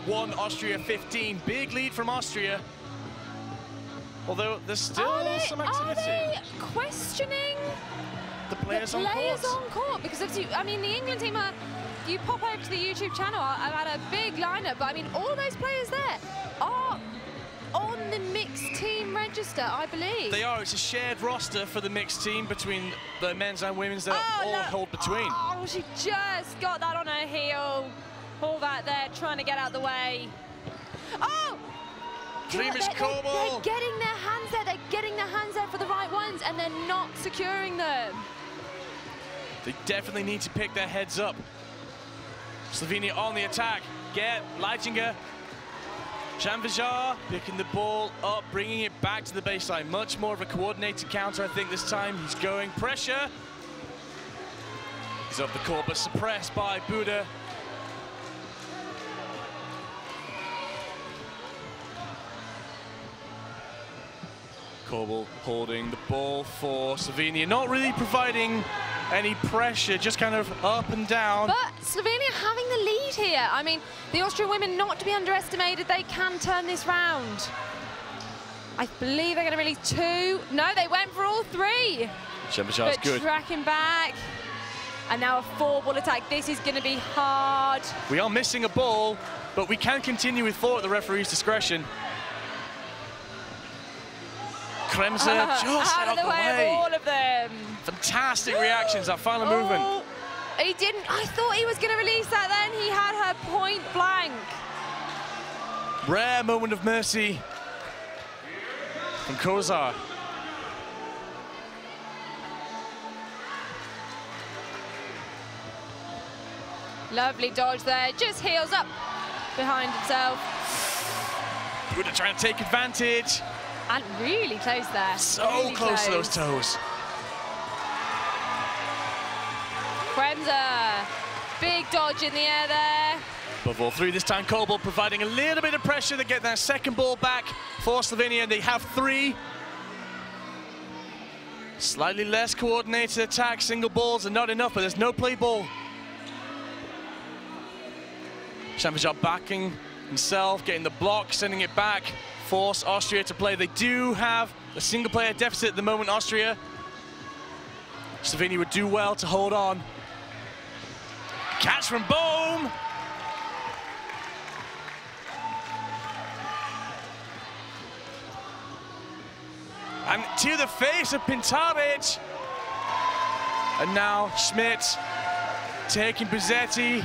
1, Austria 15. Big lead from Austria. Although there's still some activity. Are they questioning the players on court? Because obviously, I mean, the England team are, you pop over to the YouTube channel, I've had a big lineup, but I mean, all those players there are on the mixed team register, I believe. They are. It's a shared roster for the mixed team between the men's and women's that all hold between. Oh, she just got that on her heel. All that there, trying to get out the way. Oh! Dreamish Korbel. They're getting their hands there. They're getting their hands there for the right ones, and they're not securing them. They definitely need to pick their heads up. Slovenia on the attack. Get Leitinger. Janvijar picking the ball up, bringing it back to the baseline. Much more of a coordinated counter, I think, this time. He's going pressure. He's up the court, but suppressed by Buda. Korbel holding the ball for Slovenia, not really providing any pressure, just kind of up and down. But Slovenia having the lead here. I mean, the Austrian women not to be underestimated. They can turn this round. I believe they're going to release 2. No, they went for all 3. Janvijar's good. Tracking back. And now a 4-ball attack. This is going to be hard. We are missing a ball, but we can continue with 4 at the referee's discretion. Kremser just out of the way of all of them. Fantastic reactions, that final movement. He didn't, I thought he was going to release that then. He had her point blank. Rare moment of mercy from Kozar. Lovely dodge there, just heels up behind himself. Buda trying to take advantage. And really close there. So really close to those toes. Kremser, big dodge in the air there. Above all 3 this time, Korbel providing a little bit of pressure to get that second ball back for Slovenia, and they have 3. Slightly less coordinated attack, single balls are not enough, but there's no play ball. Janvijar backing himself, getting the block, sending it back. Force Austria to play. They do have a single player deficit at the moment, Austria. Slovenia would do well to hold on. Catch from Bohm. And to the face of Pintaric. And now Schmidt taking Buzzetti.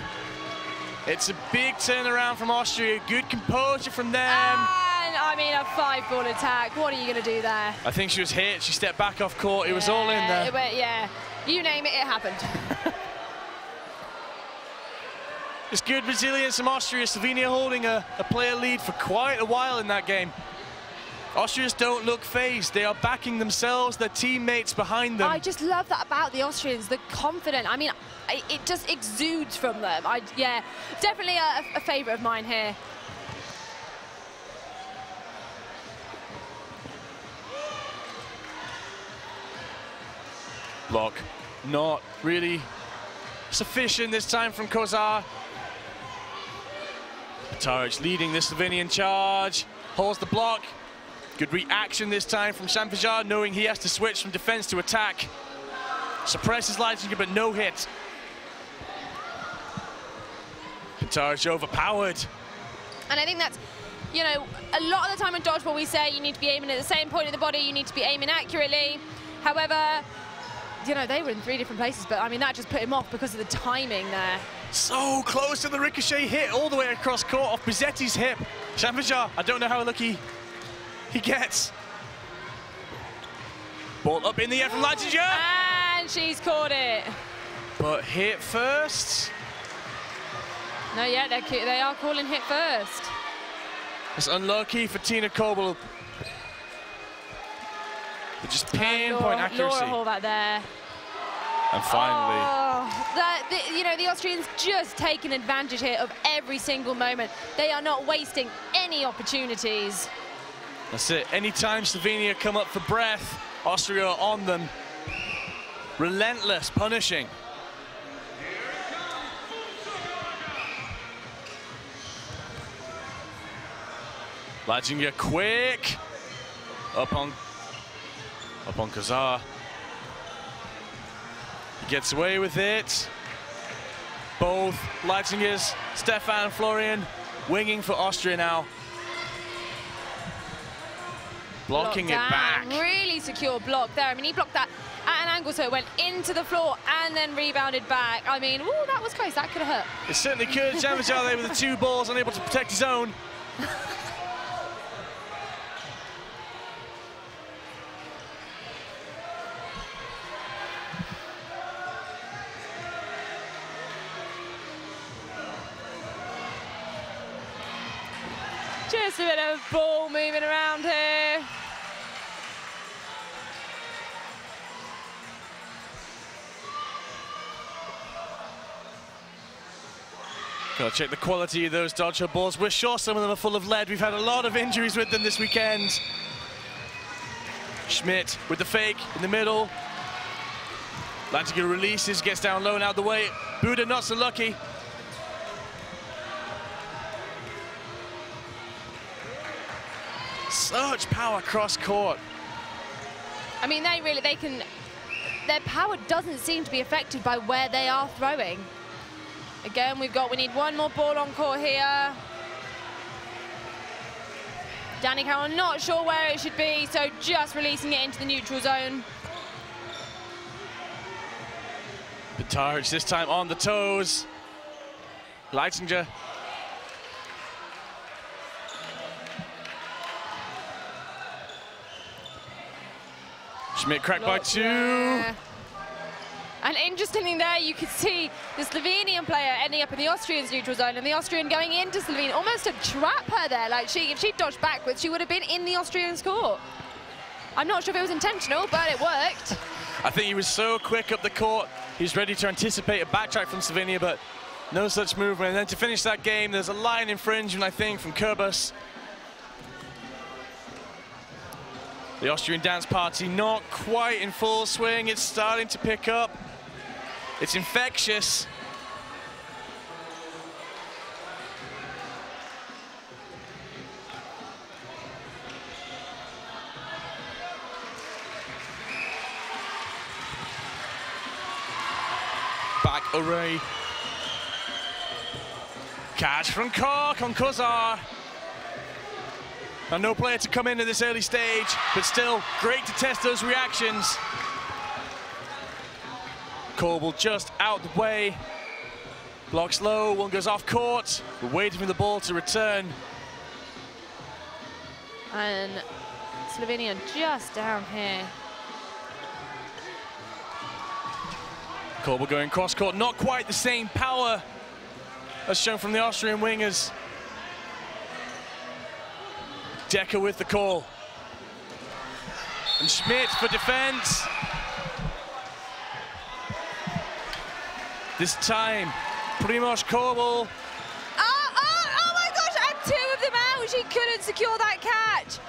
It's a big turnaround from Austria. Good composure from them. I mean, a 5-ball attack. What are you going to do there? I think she was hit. She stepped back off court. It was all in there. It went, yeah, you name it, it happened. It's good resilience from Austria. Slovenia holding a player lead for quite a while in that game. Austrians don't look phased. They are backing themselves, their teammates behind them. I just love that about the Austrians, the confident. I mean, it just exudes from them. Yeah, definitely a favourite of mine here. Block not really sufficient this time from Kozar. Pintaric leading the Slovenian charge, holds the block. Good reaction this time from Janvijar, knowing he has to switch from defense to attack. Suppresses Leitinger, but no hit. Pintaric overpowered. And I think that's, you know, a lot of the time in dodgeball we say you need to be aiming at the same point of the body, you need to be aiming accurately. However, you know, they were in 3 different places, but I mean, that just put him off because of the timing there. So close to the ricochet hit all the way across court off Buzzetti's hip. Janvijar, I don't know how lucky he gets. Ball up in the air from Leitinger. And she's caught it. But hit first. No, yeah, they are calling hit first. It's unlucky for Tina Korbel. But just pinpoint accuracy. Laura Hall back there. And finally. Oh, you know, the Austrians just taking advantage here of every single moment. They are not wasting any opportunities. That's it. Anytime Slovenia come up for breath, Austria are on them. Relentless punishing. Leitzinger quick. Up on Kozar. He gets away with it. Both Leitzingers, Stefan and Florian, winging for Austria now. Blocking it back. Really secure block there. I mean, he blocked that at an angle, so it went into the floor and then rebounded back. I mean, ooh, that was close. That could have hurt. It certainly could. Janvajal there with the 2 balls, unable to protect his own. Just a bit of ball moving around here. Gotta check the quality of those dodgeball balls. We're sure some of them are full of lead. We've had a lot of injuries with them this weekend. Schmidt with the fake in the middle. Leitzinger releases, gets down low and out the way. Buda not so lucky. Such power cross court. I mean, their power doesn't seem to be affected by where they are throwing. Again, we need one more ball on court here. Danny Carroll not sure where it should be, so just releasing it into the neutral zone. Petaric this time on the toes. Leitzinger. Schmidt cracked by 2. Yeah. And interestingly there, you could see the Slovenian player ending up in the Austrian's neutral zone and the Austrian going into Slovenia, almost to trap her there. Like if she dodged backwards, she would have been in the Austrian's court. I'm not sure if it was intentional, but it worked. I think he was so quick up the court. He's ready to anticipate a backtrack from Slovenia, but no such movement. And then to finish that game, there's a line infringement, I think, from Kurbas. The Austrian dance party not quite in full swing. It's starting to pick up. It's infectious. Back array. Catch from Cork on Kozar. And no player to come in at this early stage, but still great to test those reactions. Corbel just out the way. Blocks low, one goes off court. We're waiting for the ball to return. And Slovenia just down here. Corbel going cross court, not quite the same power as shown from the Austrian wingers. Decker with the call. And Schmidt for defense. This time, Primož Corbel. Oh my gosh, and 2 of them out. She couldn't secure that catch.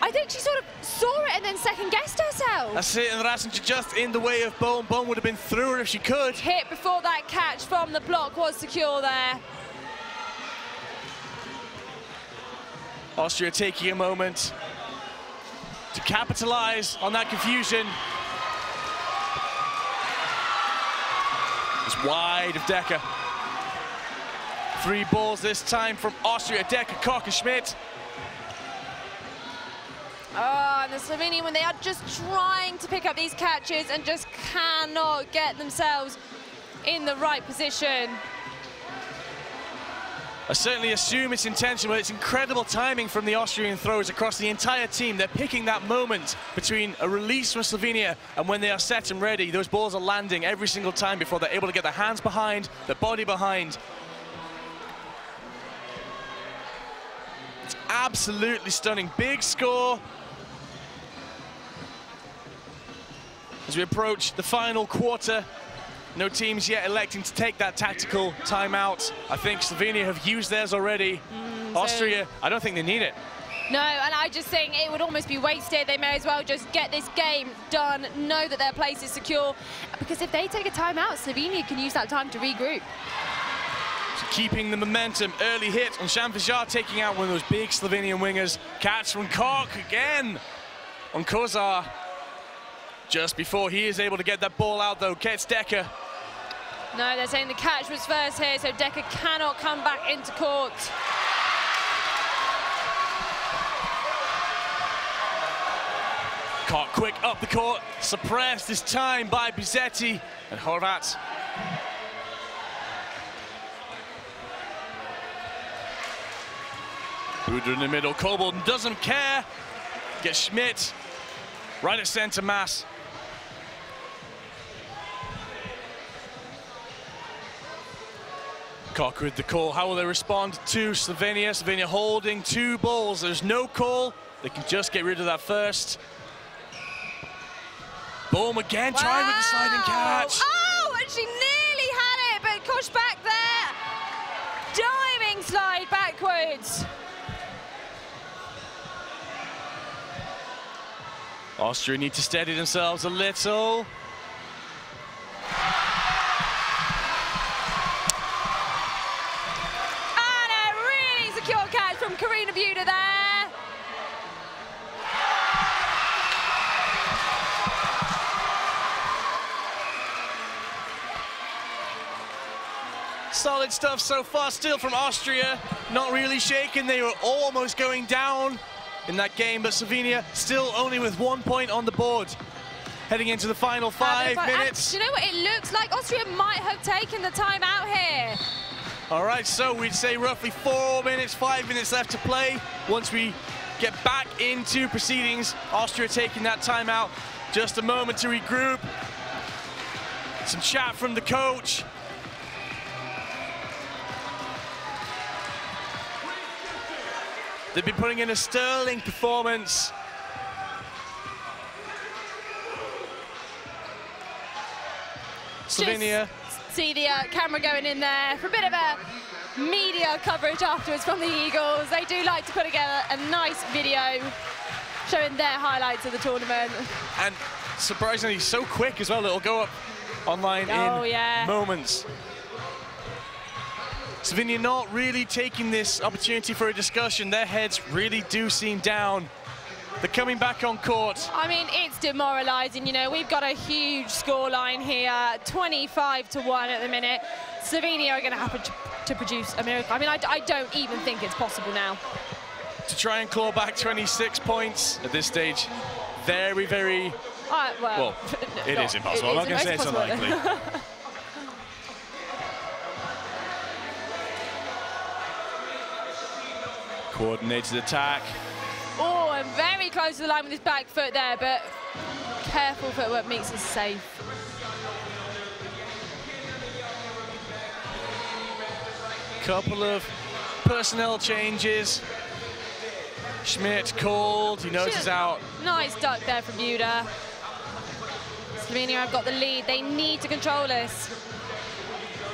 I think she sort of saw it and then second-guessed herself. That's it, and Rasinger just in the way of Bone. Bone would have been through her if she could. Hit before that catch from the block was secure there. Austria taking a moment to capitalize on that confusion. It's wide of Decker. 3 balls this time from Austria. Decker, Koch and Schmidt. Oh, and the Slovenian, when they are just trying to pick up these catches and just cannot get themselves in the right position. I certainly assume it's intentional. It's incredible timing from the Austrian throws across the entire team. They're picking that moment between a release from Slovenia and when they are set and ready. Those balls are landing every single time before they're able to get their hands behind, their body behind. It's absolutely stunning. Big score. As we approach the final quarter, no teams yet electing to take that tactical timeout. I think Slovenia have used theirs already. Austria, I don't think they need it. No, and I just think it would almost be wasted. They may as well just get this game done, know that their place is secure. Because if they take a timeout, Slovenia can use that time to regroup. keeping the momentum. Early hit on Shamfajar, taking out one of those big Slovenian wingers. Catch from Kok again on Kozar. Just before he is able to get that ball out, though, gets Decker. No, they're saying the catch was first here, so Decker cannot come back into court. Kok quick up the court, suppressed this time by Bizetti and Horvat. Buda in the middle, Kobold doesn't care. Gets Schmidt right at center mass. Kok with the call. How will they respond to Slovenia? Slovenia holding 2 balls. There's no call. They can just get rid of that first. Boom again, Wow. trying with the sliding catch. Oh, and she nearly had it, but Kosh back there. Diving slide backwards. Austria need to steady themselves a little. And a really secure catch from Karina Buda there. Solid stuff so far, still from Austria. Not really shaken, they were almost going down in that game, but Slovenia still only with 1 point on the board. Heading into the final 5 minutes. And, you know what, it looks like Austria might have taken the time out here. All right, so we'd say roughly 4 minutes, 5 minutes left to play. Once we get back into proceedings, Austria taking that time out. Just a moment to regroup. Some chat from the coach. They've been putting in a sterling performance. Slovenia. Just see the camera going in there for a bit of a media coverage afterwards from the Eagles. They do like to put together a nice video showing their highlights of the tournament. And surprisingly, so quick as well. It'll go up online in moments. Slovenia not really taking this opportunity for a discussion. Their heads really do seem down. They're coming back on court. I mean, it's demoralising. You know, we've got a huge scoreline here, 25-1 at the minute. Slovenia are going to have to produce a miracle. I mean, I don't even think it's possible now. To try and claw back 26 points at this stage, very, very... well, it is impossible. I'm not going to say it's unlikely. Coordinated attack. Oh, and very close to the line with his back foot there, but careful footwork makes us safe. Couple of personnel changes. Schmidt called, he knows he's out. Nice duck there from Buda. Slovenia have got the lead. They need to control this.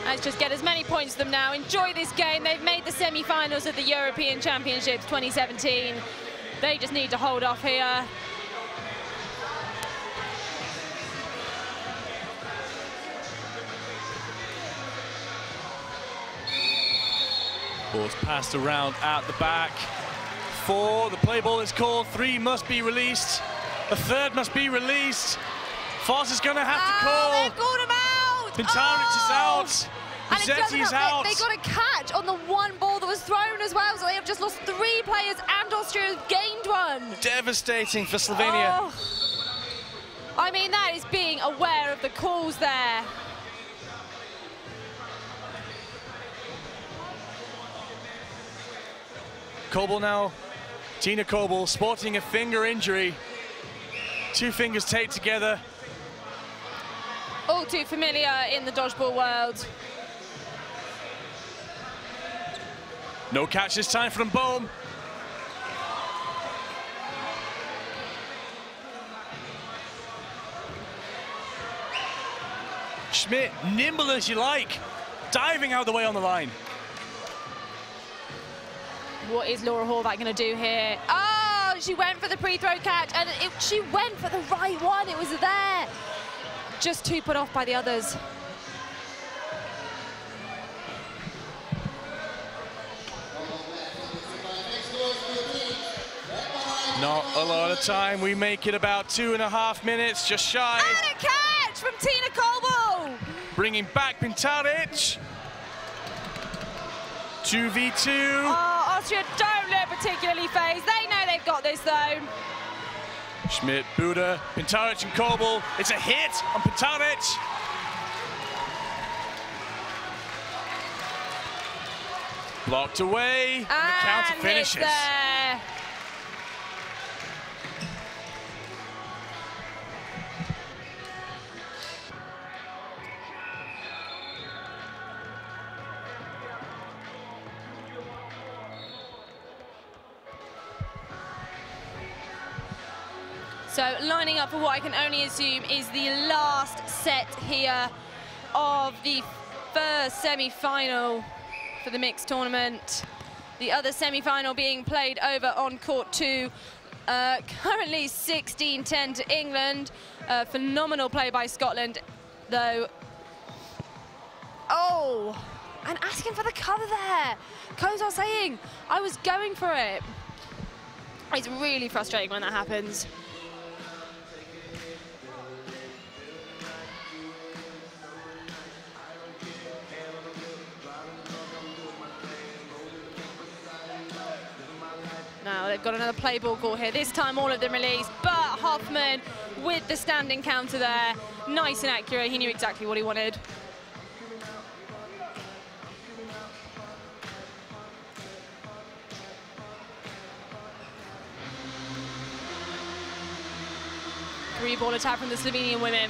Let's just get as many points to them now. Enjoy this game. They've made the semi-finals of the European Championships 2017. They just need to hold off here. Ball's passed around at the back. 4, the play ball is called. 3 must be released. A third must be released. Foss is going to have to call. They've called him out. Pintaric is out. Bizetti's out. They got a catch on the one ball that was thrown as well, so they have just lost 3 players and Austria has gained 1. Devastating for Slovenia. Oh. I mean, that is being aware of the calls there. Koble now, Tina Koble sporting a finger injury. 2 fingers taped together. All too familiar in the dodgeball world. No catch this time from Bohm. Schmidt, nimble as you like, diving out of the way on the line. What is Laura Horvath going to do here? Oh, she went for the pre-throw catch, and she went for the right one. It was there. Just 2 put off by the others. Not a lot of time. We make it about 2.5 minutes, just shy. And a catch from Tina Coble. Bringing back Pintaric. 2v2. Oh, Austria don't look particularly phased. They know they've got this, though. Schmidt, Buda, Pintaric and Coble. It's a hit on Pintaric. Blocked away, and the counter finishes. There. So lining up for what I can only assume is the last set here of the first semi-final for the mixed tournament. The other semi-final being played over on court 2. Currently 16-10 to England. Phenomenal play by Scotland, though. Oh, and asking for the cover there. Kozar saying, I was going for it. It's really frustrating when that happens. Now they've got another play ball call here. This time all of them released, but Hoffman with the standing counter there. Nice and accurate. He knew exactly what he wanted. Three-ball attack from the Slovenian women.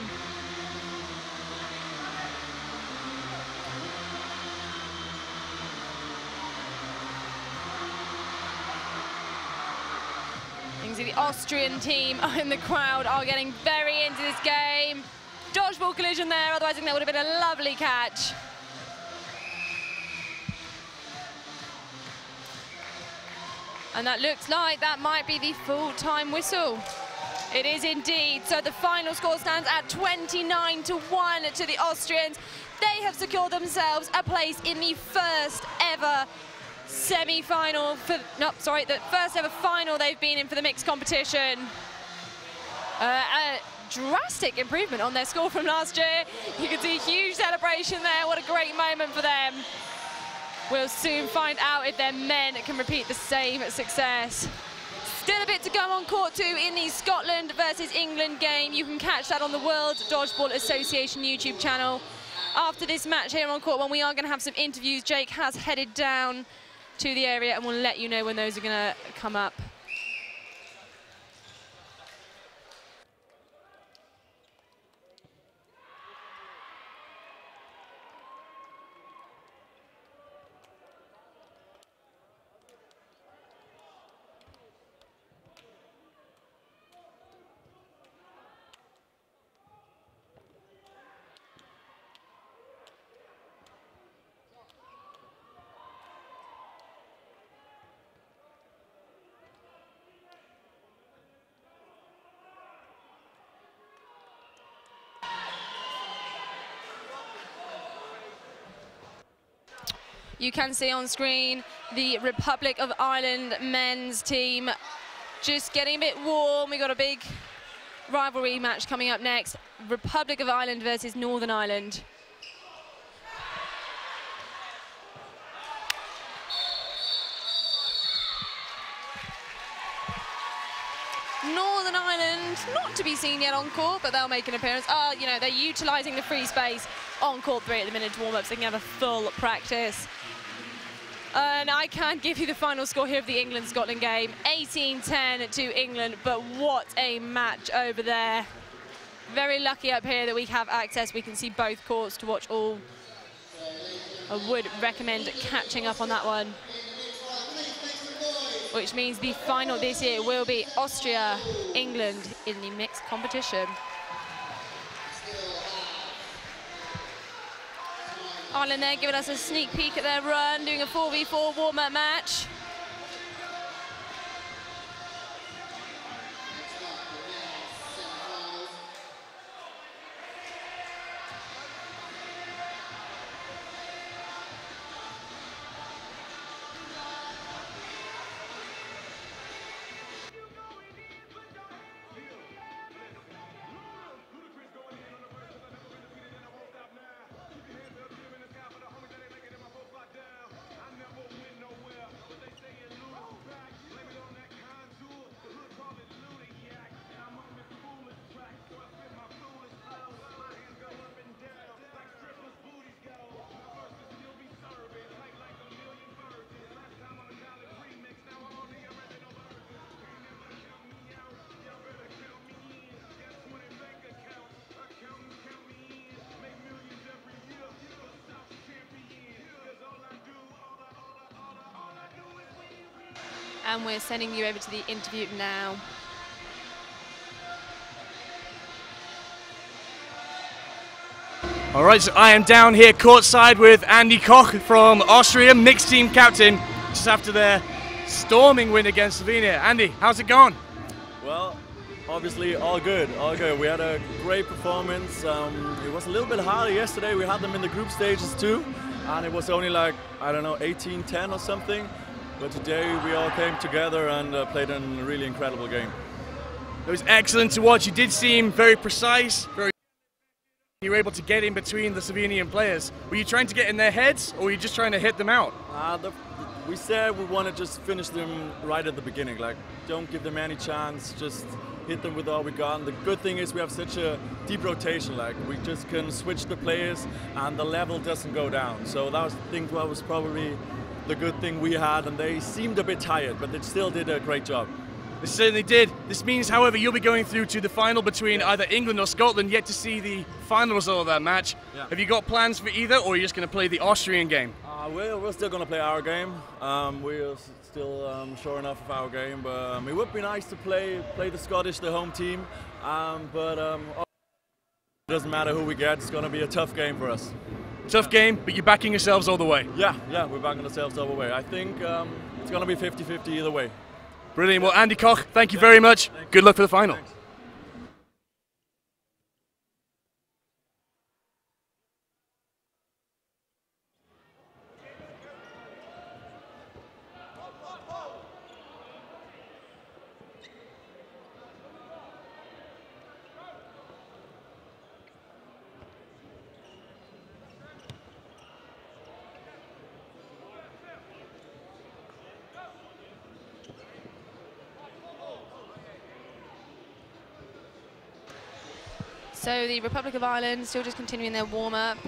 The Austrian team in the crowd are getting very into this game. Dodgeball collision there, otherwise I think that would have been a lovely catch. And that looks like that might be the full-time whistle. It is indeed. So the final score stands at 29-1 to the Austrians. They have secured themselves a place in the first ever semi-final, the first ever final they've been in for the mixed competition. A drastic improvement on their score from last year. You can see a huge celebration there. What a great moment for them. We'll soon find out if their men can repeat the same success. Still a bit to go on court 2 in the Scotland versus England game. You can catch that on the World Dodgeball Association YouTube channel. After this match here on court 1, we are going to have some interviews. Jake has headed down to the area and we'll let you know when those are going to come up. You can see on screen the Republic of Ireland men's team just getting a bit warm. We got a big rivalry match coming up next. Republic of Ireland versus Northern Ireland. Northern Ireland, not to be seen yet on court, but they'll make an appearance. You know, they're utilising the free space on court 3 at the minute to warm up, so they can have a full practice. And I can't give you the final score here of the England-Scotland game. 18-10 to England, but what a match over there. Very lucky up here that we have access. We can see both courts to watch all. I would recommend catching up on that one. Which means the final this year will be Austria, England in the mixed competition. Ireland there giving us a sneak peek at their run, doing a 4v4 warm-up match. And we're sending you over to the interview now. All right, so I am down here courtside with Andy Koch from Austria, mixed team captain, just after their storming win against Slovenia. Andy, how's it going? Well, obviously all good, all good. We had a great performance. It was a little bit harder yesterday. We had them in the group stages too, and it was only like, I don't know, 18-10 or something. But today we all came together and played a really incredible game. It was excellent to watch. You did seem very precise, you were able to get in between the Slovenian players. Were you trying to get in their heads, or were you just trying to hit them out? We said we want to just finish them right at the beginning. Like, don't give them any chance, just hit them with all we got. And the good thing is we have such a deep rotation. Like, we just can switch the players and the level doesn't go down. So that was, I think, what was probably the good thing we had. And they seemed a bit tired, but they still did a great job. They certainly did. This means, however, you'll be going through to the final between either England or Scotland, yet to see the final result of that match. Yeah. Have you got plans for either, or are you just going to play the Austrian game? We're still going to play our game. We're still sure enough of our game, but it would be nice to play the Scottish, the home team. But it doesn't matter who we get. It's going to be a tough game for us. Tough game, but you're backing yourselves all the way. Yeah, we're backing ourselves all the way. I think it's going to be 50-50 either way. Brilliant. Well, Andy Koch, thank you very much. Good luck for the final. Thanks. So the Republic of Ireland still just continuing their warm-up.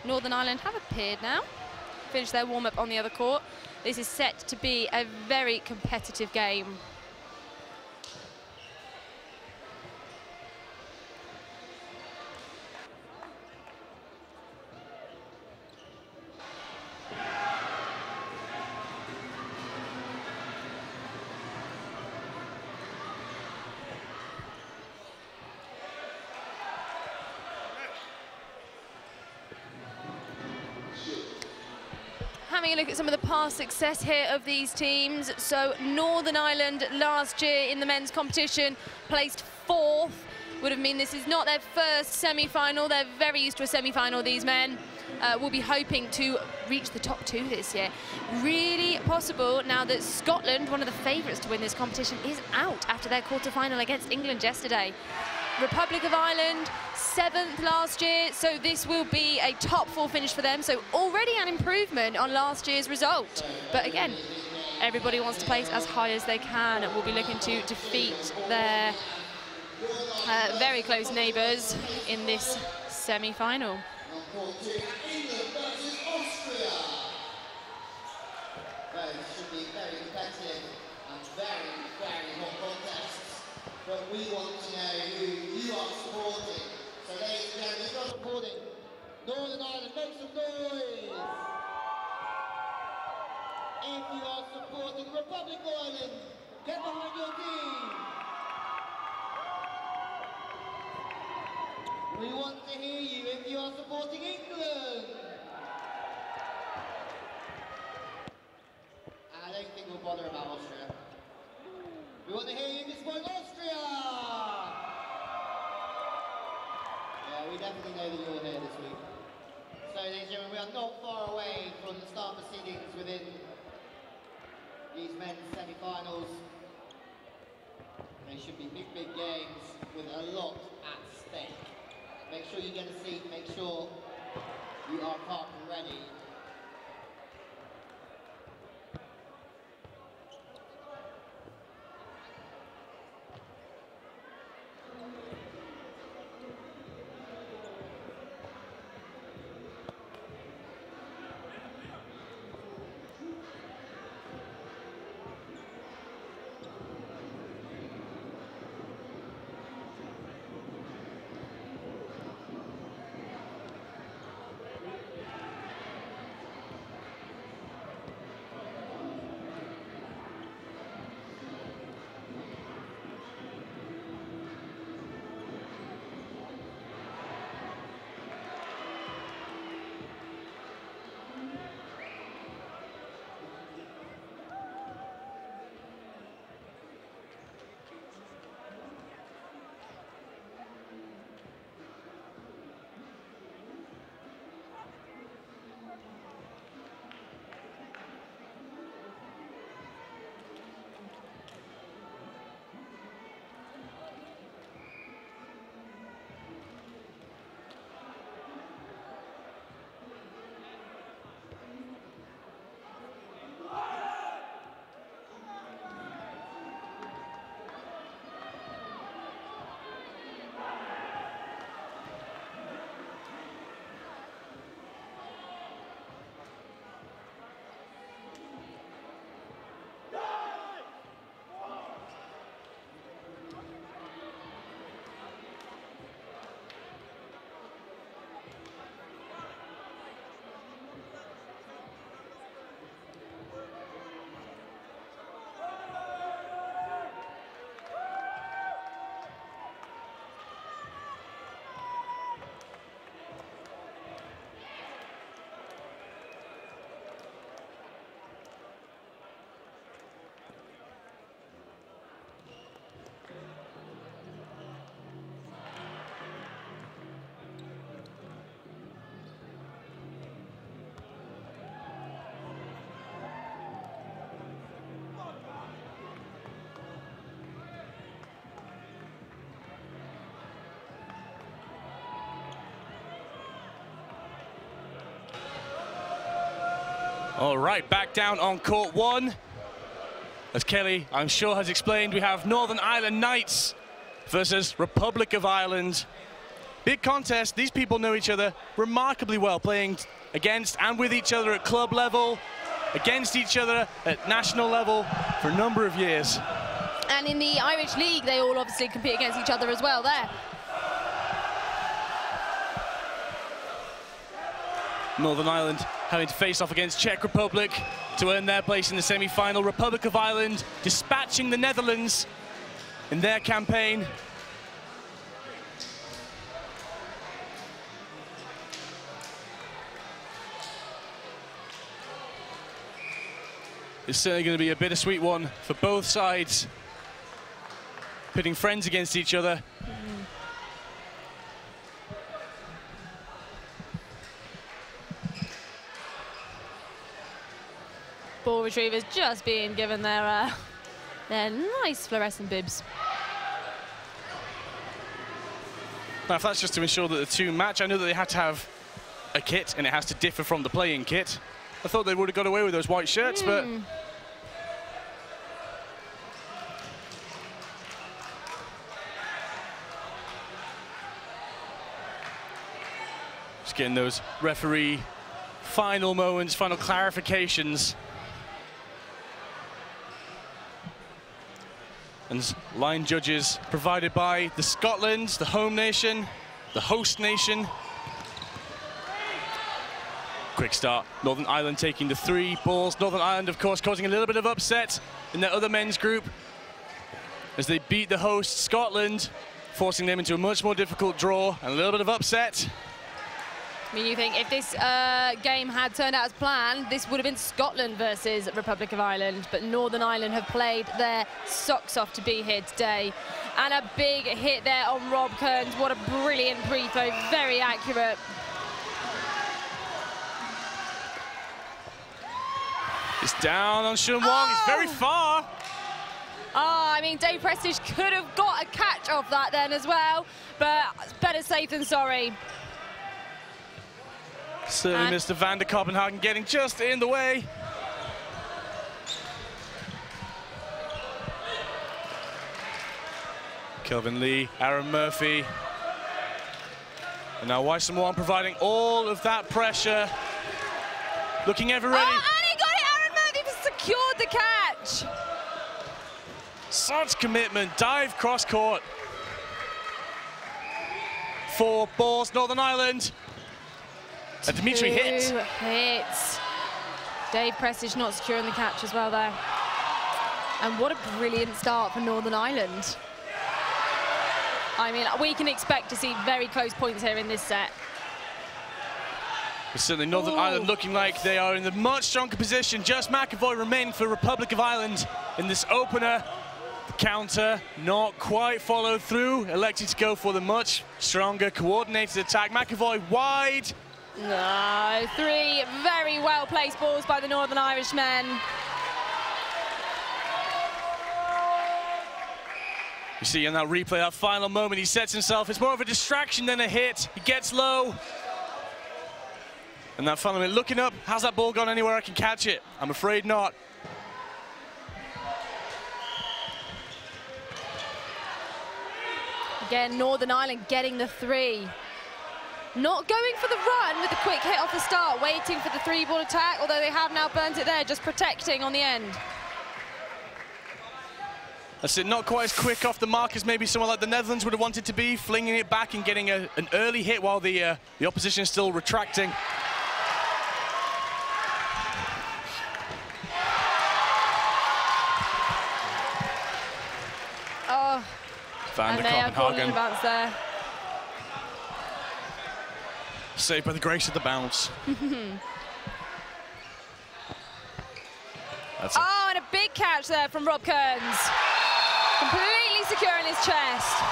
Northern Ireland have appeared now, finished their warm-up on the other court. This is set to be a very competitive game. Having a look at some of the past success here of these teams. So Northern Ireland last year in the men's competition placed 4th. Would have mean this is not their first semi-final. They're very used to a semi-final, these men. Will be hoping to reach the top 2 this year. Really possible now that Scotland, one of the favourites to win this competition, is out after their quarter-final against England yesterday. Republic of Ireland, 7th last year, so this will be a top 4 finish for them, so already an improvement on last year's result. But again, everybody wants to place as high as they can, and will be looking to defeat their very close neighbours in this semi-final. Should be very competitive and very hot contests. But we want to know who you are supporting. So ladies and gentlemen, if you're supporting Northern Ireland, make some noise. If you are supporting Republic of Ireland, get behind your team. We want to hear you if you are supporting England. I don't think we'll bother about Austria. We want to hear you if you support Austria. Yeah, we definitely know that you're here this week. So, ladies and gentlemen, we are not far away from the start proceedings within these men's semi-finals. They should be big games with a lot at stake. Make sure you get a seat, make sure you are parked and ready. All right, back down on court one. As Kelly, I'm sure, has explained, we have Northern Ireland Knights versus Republic of Ireland. Big contest. These people know each other remarkably well, playing against and with each other at club level, against each other at national level for a number of years. And in the Irish League, they all obviously compete against each other as well there. Northern Ireland having to face off against Czech Republic to earn their place in the semi-final. Republic of Ireland dispatching the Netherlands in their campaign. It's certainly going to be a bittersweet one for both sides, pitting friends against each other. Ball retrievers just being given their nice fluorescent bibs. Now, if that's just to ensure that the two match, I know that they had to have a kit and it has to differ from the playing kit. I thought they would have got away with those white shirts, but... Just getting those referee final moments, final clarifications. And line judges provided by the Scotland, the home nation, the host nation. Quick start, Northern Ireland taking the 3 balls. Northern Ireland, of course, causing a little bit of upset in their other men's group as they beat the host Scotland, forcing them into a much more difficult draw and a little bit of upset. I mean, you think if this game had turned out as planned, this would have been Scotland versus Republic of Ireland, but Northern Ireland have played their socks off to be here today. And a big hit there on Rob Kearns. What a brilliant pre-throw, very accurate. It's down on Sean Wong, He's very far. Oh, I mean, Dave Prestige could have got a catch off that then as well, but better safe than sorry. Certainly Mr. van der Kopenhagen getting just in the way. Kelvin Lee, Aaron Murphy. And now Wyson providing all of that pressure. Looking ever ready. Oh, and he got it! Aaron Murphy secured the catch. Such commitment, dive cross court. 4 balls, Northern Ireland. And Dimitri hit. 2 hits. Dave Prestige not securing the catch as well there. And what a brilliant start for Northern Ireland. I mean, we can expect to see very close points here in this set. But certainly Northern Ireland looking like they are in a much stronger position. Just McAvoy remaining for Republic of Ireland in this opener. The counter not quite followed through, electing to go for the much stronger coordinated attack. McAvoy wide. No, 3 very well-placed balls by the Northern Irishmen. You see in that replay, that final moment, he sets himself. It's more of a distraction than a hit. He gets low. And that final moment, looking up, has that ball gone anywhere I can catch it? I'm afraid not. Again, Northern Ireland getting the 3. Not going for the run with the quick hit off the start, waiting for the 3-ball attack, although they have now burnt it there, just protecting on the end. That's it, not quite as quick off the mark as maybe someone like the Netherlands would have wanted to be, flinging it back and getting an early hit while the opposition is still retracting. Oh, Van der and they are calling Kopenhagen. a bounce there. Saved by the grace of the bounce. That's Oh, and a big catch there from Rob Kearns. Completely secure in his chest.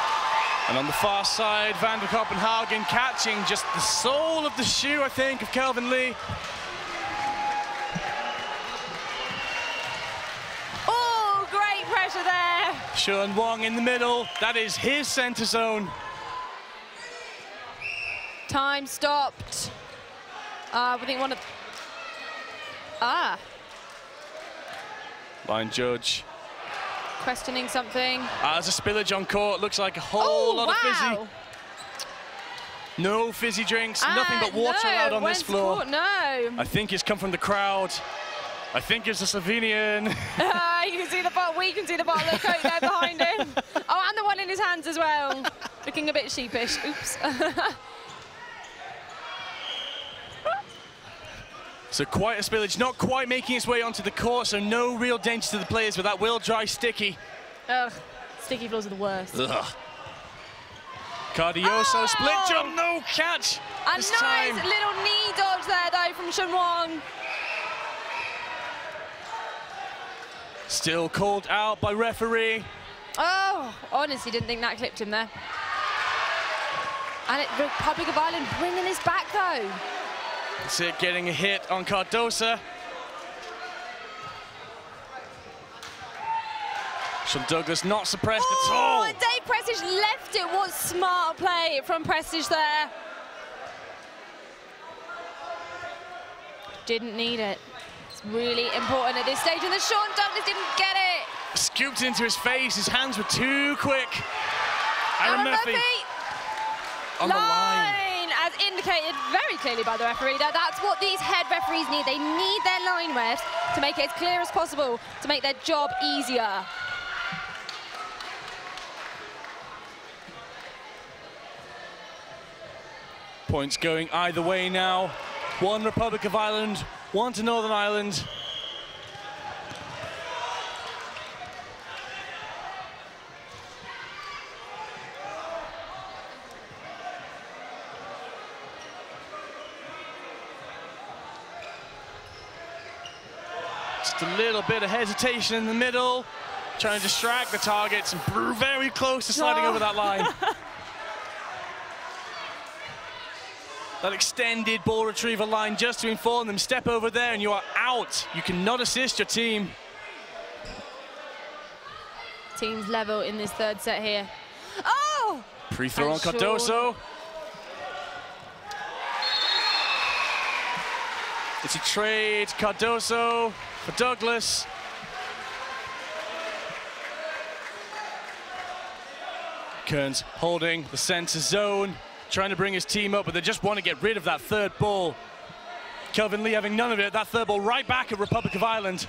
And on the far side, Van der Kopenhagen catching just the sole of the shoe, I think, of Kelvin Lee. Oh, great pressure there. Sean Wong in the middle. That is his center zone. Time stopped. I think Ah. Line judge. Questioning something. There's a spillage on court. Looks like a whole lot of fizzy. Wow. No fizzy drinks. Nothing but water allowed on this floor. Court, no. I think it's come from the crowd. I think it's a Slovenian. You can see the bottle. We can see the bottle of Coke there behind him. Oh, and the one in his hands as well. Looking a bit sheepish. Oops. So quite a spillage, not quite making its way onto the court, so no real danger to the players, but that will dry sticky. Ugh, sticky floors are the worst. Ugh. Cardioso, split jump, no catch. A nice little knee dodge there, though, from Shun Wong. Still called out by referee. Oh, honestly, didn't think that clipped him there. And Republic of Ireland bringing this back, though. That's it, getting a hit on Cardosa. Sean Douglas not suppressed at all. And Dave Prestige left it. What smart play from Prestige there. Didn't need it. It's really important at this stage, and the Sean Douglas didn't get it. Scooped into his face, his hands were too quick. Aaron Murphy on the line. As indicated very clearly by the referee, that's what these head referees need. They need their line refs to make it as clear as possible, to make their job easier. Points going either way now. One Republic of Ireland, one to Northern Ireland. Just a little bit of hesitation in the middle, trying to distract the targets, and very close to sliding over that line. That extended ball retrieval line just to inform them, step over there and you are out. You cannot assist your team. Teams level in this third set here. Oh! Pre-throw on Cardoso. It's a trade, Cardoso for Douglas. Kearns holding the center zone, trying to bring his team up, but they just want to get rid of that third ball. Kelvin Lee having none of it. That third ball right back at Republic of Ireland.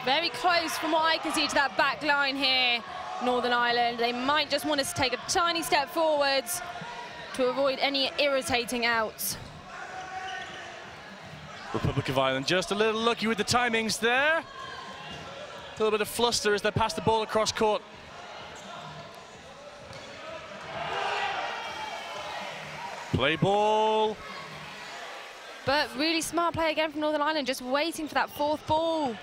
Very close from what I can see to that back line here, Northern Ireland. They might just want us to take a tiny step forwards to avoid any irritating outs. Republic of Ireland just a little lucky with the timings there. A little bit of fluster as they pass the ball across court. Play ball. But really smart play again from Northern Ireland, just waiting for that fourth ball.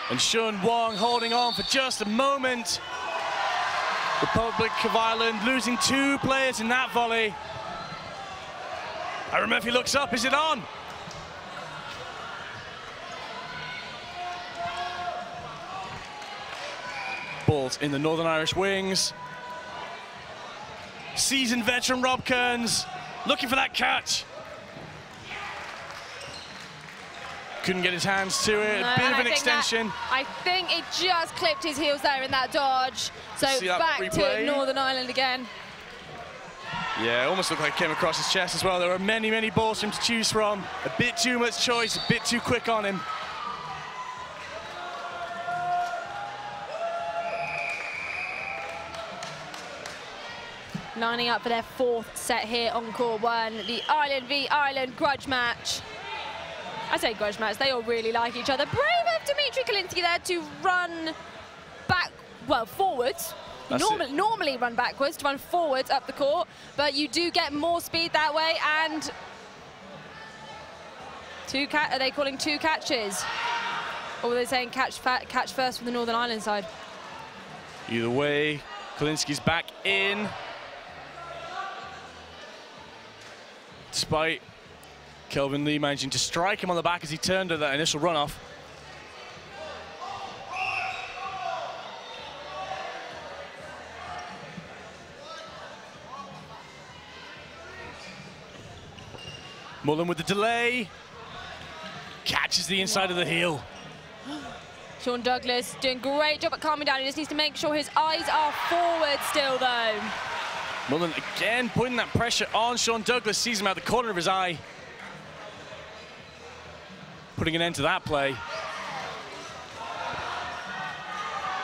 And Shun Wong holding on for just a moment. Republic of Ireland losing 2 players in that volley. Aaron Murphy looks up, is it on? Balls in the Northern Irish wings. Seasoned veteran Rob Kearns looking for that catch. Couldn't get his hands to it, a bit of an extension. I think it just clipped his heels there in that dodge. So back to Northern Ireland again. Yeah, it almost looked like it came across his chest as well. There were many, many balls for him to choose from. A bit too much choice, a bit too quick on him. Lining up for their 4th set here on court 1, the Ireland v Ireland grudge match. I say grudge match, they all really like each other. Brave of Dmitry Kalinsky there to run back, well, forwards. Normally run backwards, to run forwards up the court, but you do get more speed that way, and are they calling 2 catches? Or were they saying catch first from the Northern Ireland side? Either way, Kalinsky's back in. Despite Kelvin Lee managing to strike him on the back as he turned at that initial runoff. Mullen with the delay. Catches the inside of the heel. Sean Douglas doing a great job at calming down. He just needs to make sure his eyes are forward still, though. Mullen again putting that pressure on Sean Douglas. Sees him out the corner of his eye. Putting an end to that play.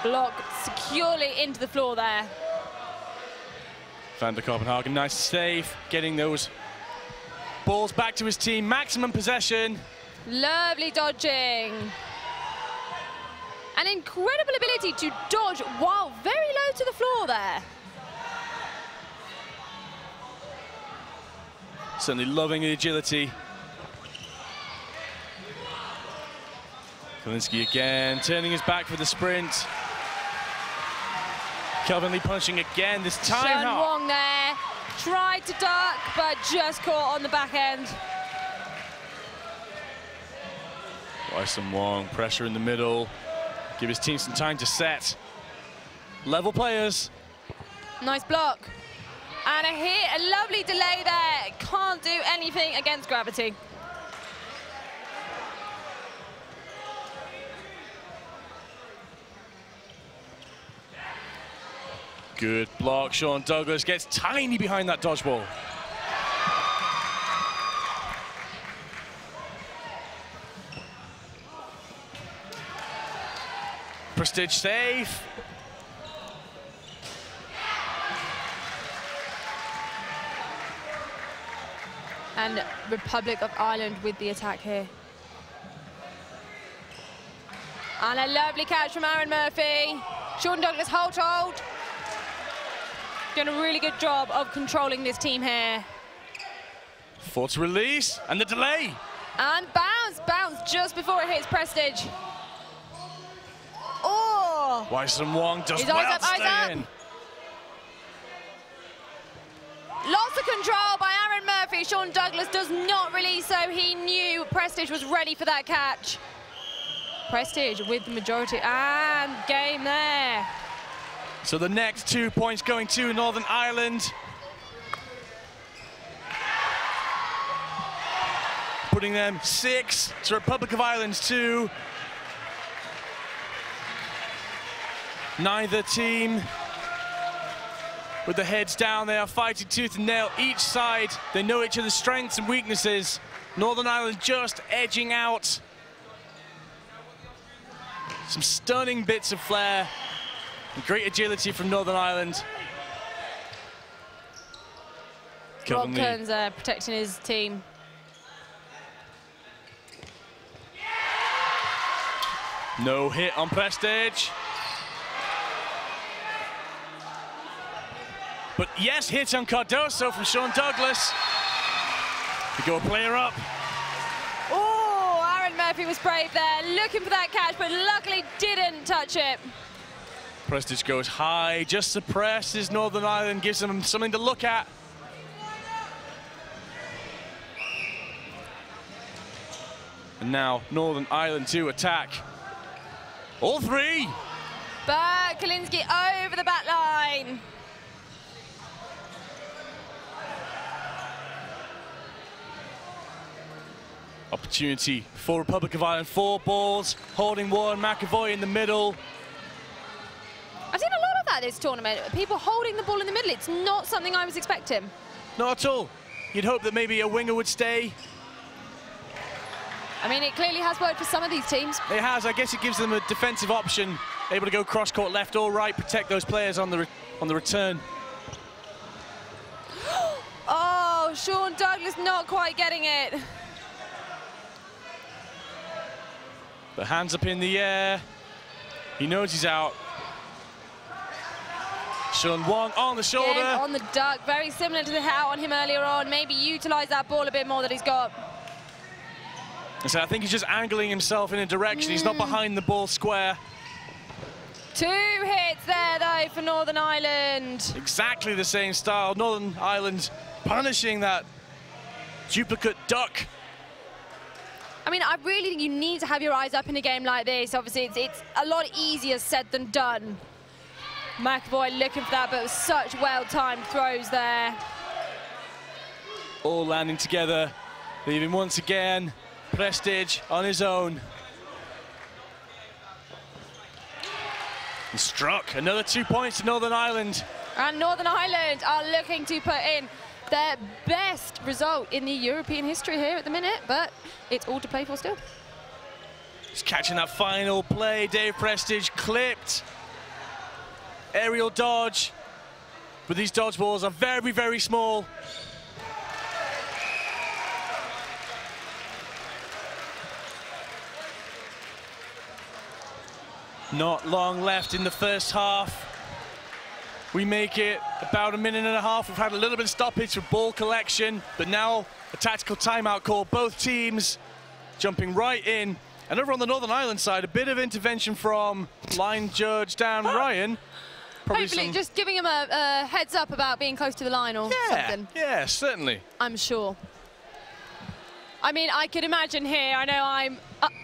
Block securely into the floor there. Van der Kopenhagen, nice save. Getting those balls back to his team. Maximum possession. Lovely dodging. An incredible ability to dodge while very low to the floor there. Certainly loving the agility. Kalinski again, turning his back for the sprint. Kelvin Lee punching again, this time. Sean Wong there, tried to duck, but just caught on the back end. Wyson Wong, pressure in the middle. Give his team some time to set. Level players. Nice block. And a hit, a lovely delay there. Can't do anything against gravity. Good block, Sean Douglas gets tiny behind that dodgeball. Prestige safe. And Republic of Ireland with the attack here. And a lovely catch from Aaron Murphy. Sean Douglas hold. Doing a really good job of controlling this team here. Force release, and the delay. And bounce just before it hits Prestige. Oh! Wyson Wong does His well eyes up, to stay eyes in. up. Lots of control by Aaron Murphy. Sean Douglas does not release, so he knew Prestige was ready for that catch. Prestige with the majority, and game there. So the next 2 points going to Northern Ireland. Putting them 6 to Republic of Ireland 2. Neither team with the heads down. They are fighting tooth and nail each side. They know each other's strengths and weaknesses. Northern Ireland just edging out. Some stunning bits of flair. Great agility from Northern Ireland. Rob Kearns protecting his team. No hit on Prestige. But yes, hit on Cardoso from Sean Douglas. To go a player up. Oh, Aaron Murphy was brave there, looking for that catch, but luckily didn't touch it. Prestige goes high, just suppresses Northern Ireland, gives them something to look at. And now Northern Ireland to attack. All three. But Kalinski over the back line. Opportunity for Republic of Ireland, 4 balls, holding one, McAvoy in the middle. I've seen a lot of that this tournament. People holding the ball in the middle. It's not something I was expecting. Not at all. You'd hope that maybe a winger would stay. I mean, it clearly has worked for some of these teams. It has. I guess it gives them a defensive option, able to go cross-court left or right, protect those players on the return. Oh, Sean Douglas not quite getting it. The hands up in the air. He knows he's out. Sean Wong on the shoulder. Again, on the duck, very similar to the hit out on him earlier on. Maybe utilise that ball a bit more that he's got. So I think he's just angling himself in a direction. He's not behind the ball square. 2 hits there, though, for Northern Ireland. Exactly the same style. Northern Ireland punishing that duplicate duck. I mean, I really think you need to have your eyes up in a game like this. Obviously, it's a lot easier said than done. McAvoy looking for that, but it was such well-timed throws there. All landing together. Leaving once again, Prestige on his own. He struck another 2 points to Northern Ireland. And Northern Ireland are looking to put in their best result in the European history here at the minute, but it's all to play for still. Just catching that final play, Dave Prestige clipped. Aerial dodge, but these dodgeballs are very, very small. Not long left in the first half. We make it about a minute and a half. We've had a little bit of stoppage for ball collection, but now a tactical timeout call. Both teams jumping right in. And over on the Northern Ireland side, a bit of intervention from line judge Dan Ryan. Probably hopefully just giving him a heads up about being close to the line or something. Yeah, certainly. I'm sure. I mean, I could imagine here, I know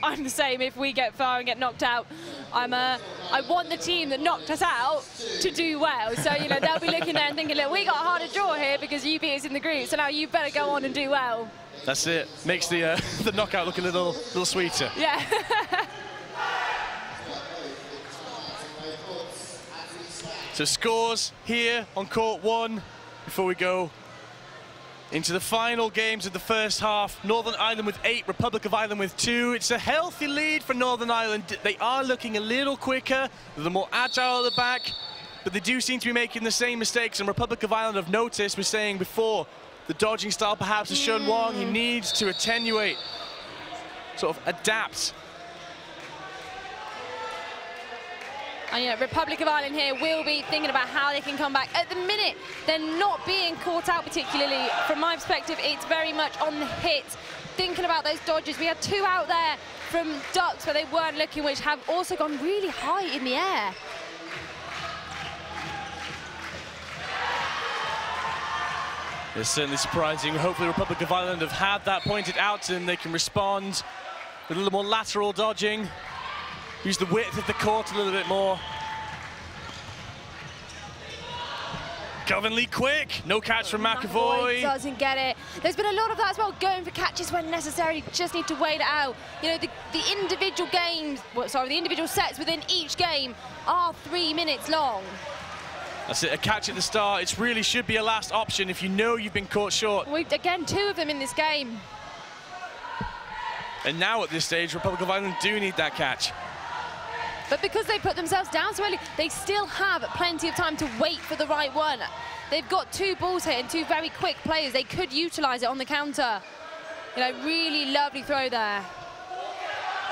I'm the same if we get far and get knocked out. I want the team that knocked us out to do well. So, you know, they'll be looking there and thinking, look, we got a harder draw here because you beat us in the group, so now you better go on and do well. That's it. Makes the the knockout look a little sweeter. Yeah. So scores here on court 1 before we go into the final games of the first half. Northern Ireland with 8, Republic of Ireland with 2. It's a healthy lead for Northern Ireland. They are looking a little quicker, they're more agile at the back, but they do seem to be making the same mistakes. And Republic of Ireland have noticed, we're saying before, the dodging style perhaps of Shun Wong. He needs to attenuate, sort of adapt. And, you know, Republic of Ireland here will be thinking about how they can come back. At the minute, they're not being caught out particularly. From my perspective, it's very much on the hit. Thinking about those dodges. We had 2 out there from ducks where they weren't looking, which have also gone really high in the air. It's certainly surprising. Hopefully Republic of Ireland have had that pointed out to them. They can respond with a little more lateral dodging. Use the width of the court a little bit more. Covenley quick, no catch from McAvoy. Doesn't get it. There's been a lot of that as well, going for catches when necessary, just need to wait it out. You know, the individual games, the individual sets within each game are 3 minutes long. That's it, a catch at the start. It really should be a last option if you know you've been caught short. Again, 2 of them in this game. And now at this stage, Republic of Ireland do need that catch. But because they put themselves down so early, they still have plenty of time to wait for the right one. They've got 2 balls here and 2 very quick players. They could utilize it on the counter. You know, really lovely throw there.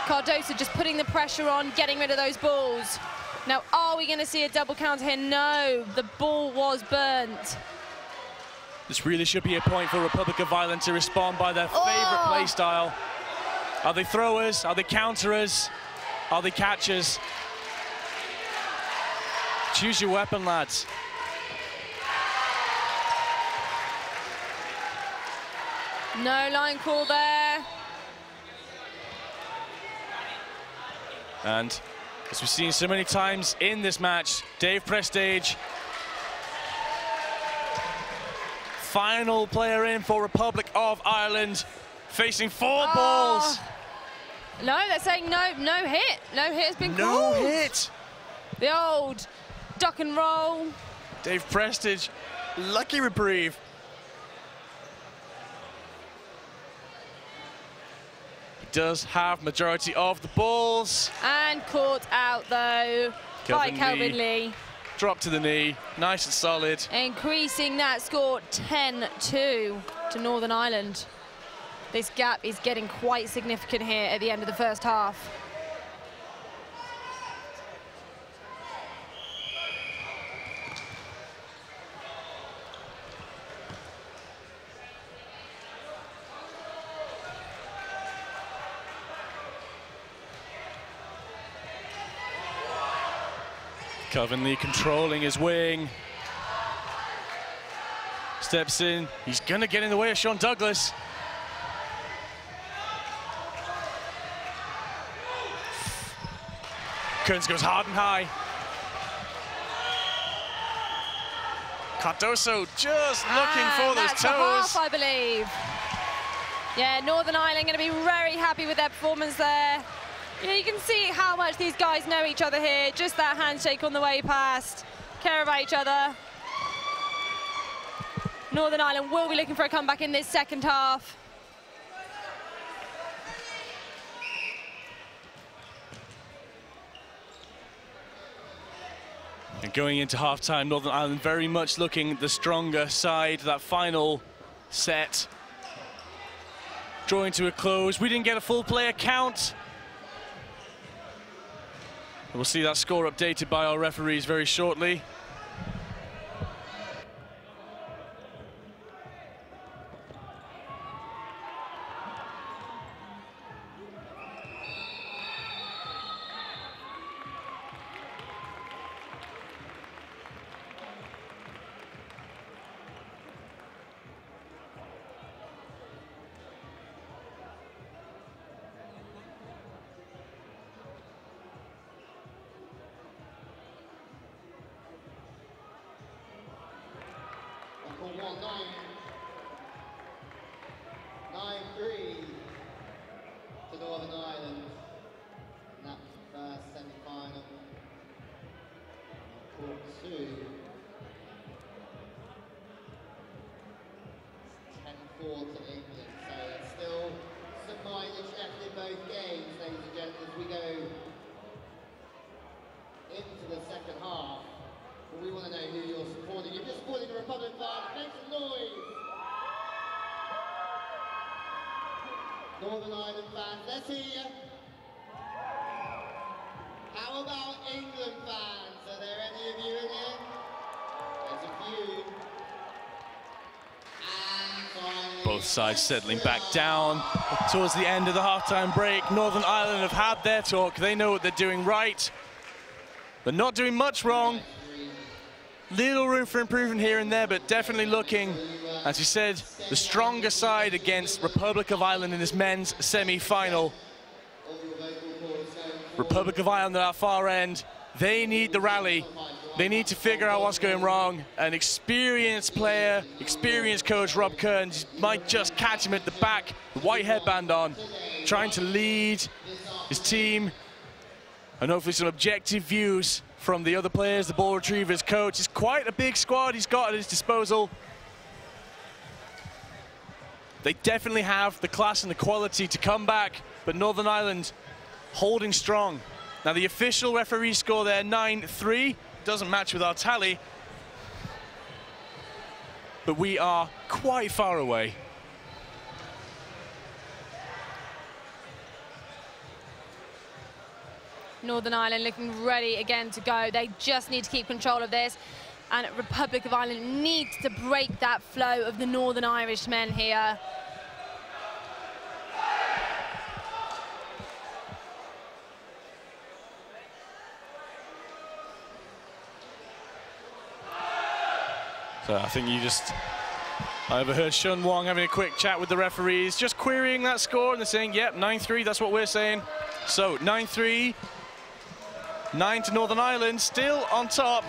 Cardoso just putting the pressure on, getting rid of those balls. Now, are we going to see a double counter here? No, the ball was burnt. This really should be a point for Republic of Ireland to respond by their favorite play style. Are they throwers? Are they counterers? Are they catchers? Choose your weapon, lads. No line call there. And as we've seen so many times in this match, Dave Prestige, final player in for Republic of Ireland, facing 4 balls. No, they're saying no hit. No hit has been No called. hit. The old duck and roll. Dave Prestige, lucky reprieve. He does have majority of the balls. And caught out though by Kelvin Lee. Drop to the knee, nice and solid. Increasing that score 10-2 to Northern Ireland. This gap is getting quite significant here at the end of the first half. Covenley controlling his wing. Steps in, he's gonna get in the way of Sean Douglas. Kearns goes hard and high. Cardoso just looking for those that's toes. the half, I believe. Yeah, Northern Ireland going to be very happy with their performance there. You know, you can see how much these guys know each other here. Just that handshake on the way past. Care about each other. Northern Ireland will be looking for a comeback in this second half. And going into half-time, Northern Ireland very much looking the stronger side. That final set drawing to a close. We didn't get a full player count. We'll see that score updated by our referees very shortly. Well, 9-3 to Northern Ireland in that first semi-final. Court 2. 10-4 to England, so there's still some mileage left in both games, ladies and gentlemen, as we go into the second half. But we want to know who you're supporting. If you're supporting the Republic of Ireland, make some noise! Northern Ireland fans, let's hear you. How about England fans? Are there any of you in here? There's a few. And finally, Both sides settling back down towards the end of the half-time break. Northern Ireland have had their talk. They know what they're doing right. They're not doing much wrong. Little room for improvement here and there, but definitely looking, as you said, the stronger side against Republic of Ireland in this men's semi-final. Republic of Ireland at our far end, they need the rally. They need to figure out what's going wrong. An experienced player, experienced coach, Rob Kearns, might just catch him at the back, the white headband on, trying to lead his team, and hopefully some objective views from the other players, the ball retrievers, coach. It's quite a big squad he's got at his disposal. They definitely have the class and the quality to come back, but Northern Ireland holding strong. Now the official referee score there, 9-3, doesn't match with our tally, but we are quite far away. Northern Ireland looking ready again to go. They just need to keep control of this. And Republic of Ireland needs to break that flow of the Northern Irish men here. So I think I overheard Shun Wong having a quick chat with the referees, just querying that score, and they're saying, yep, 9-3, that's what we're saying. So 9-3. 9 to Northern Ireland, still on top.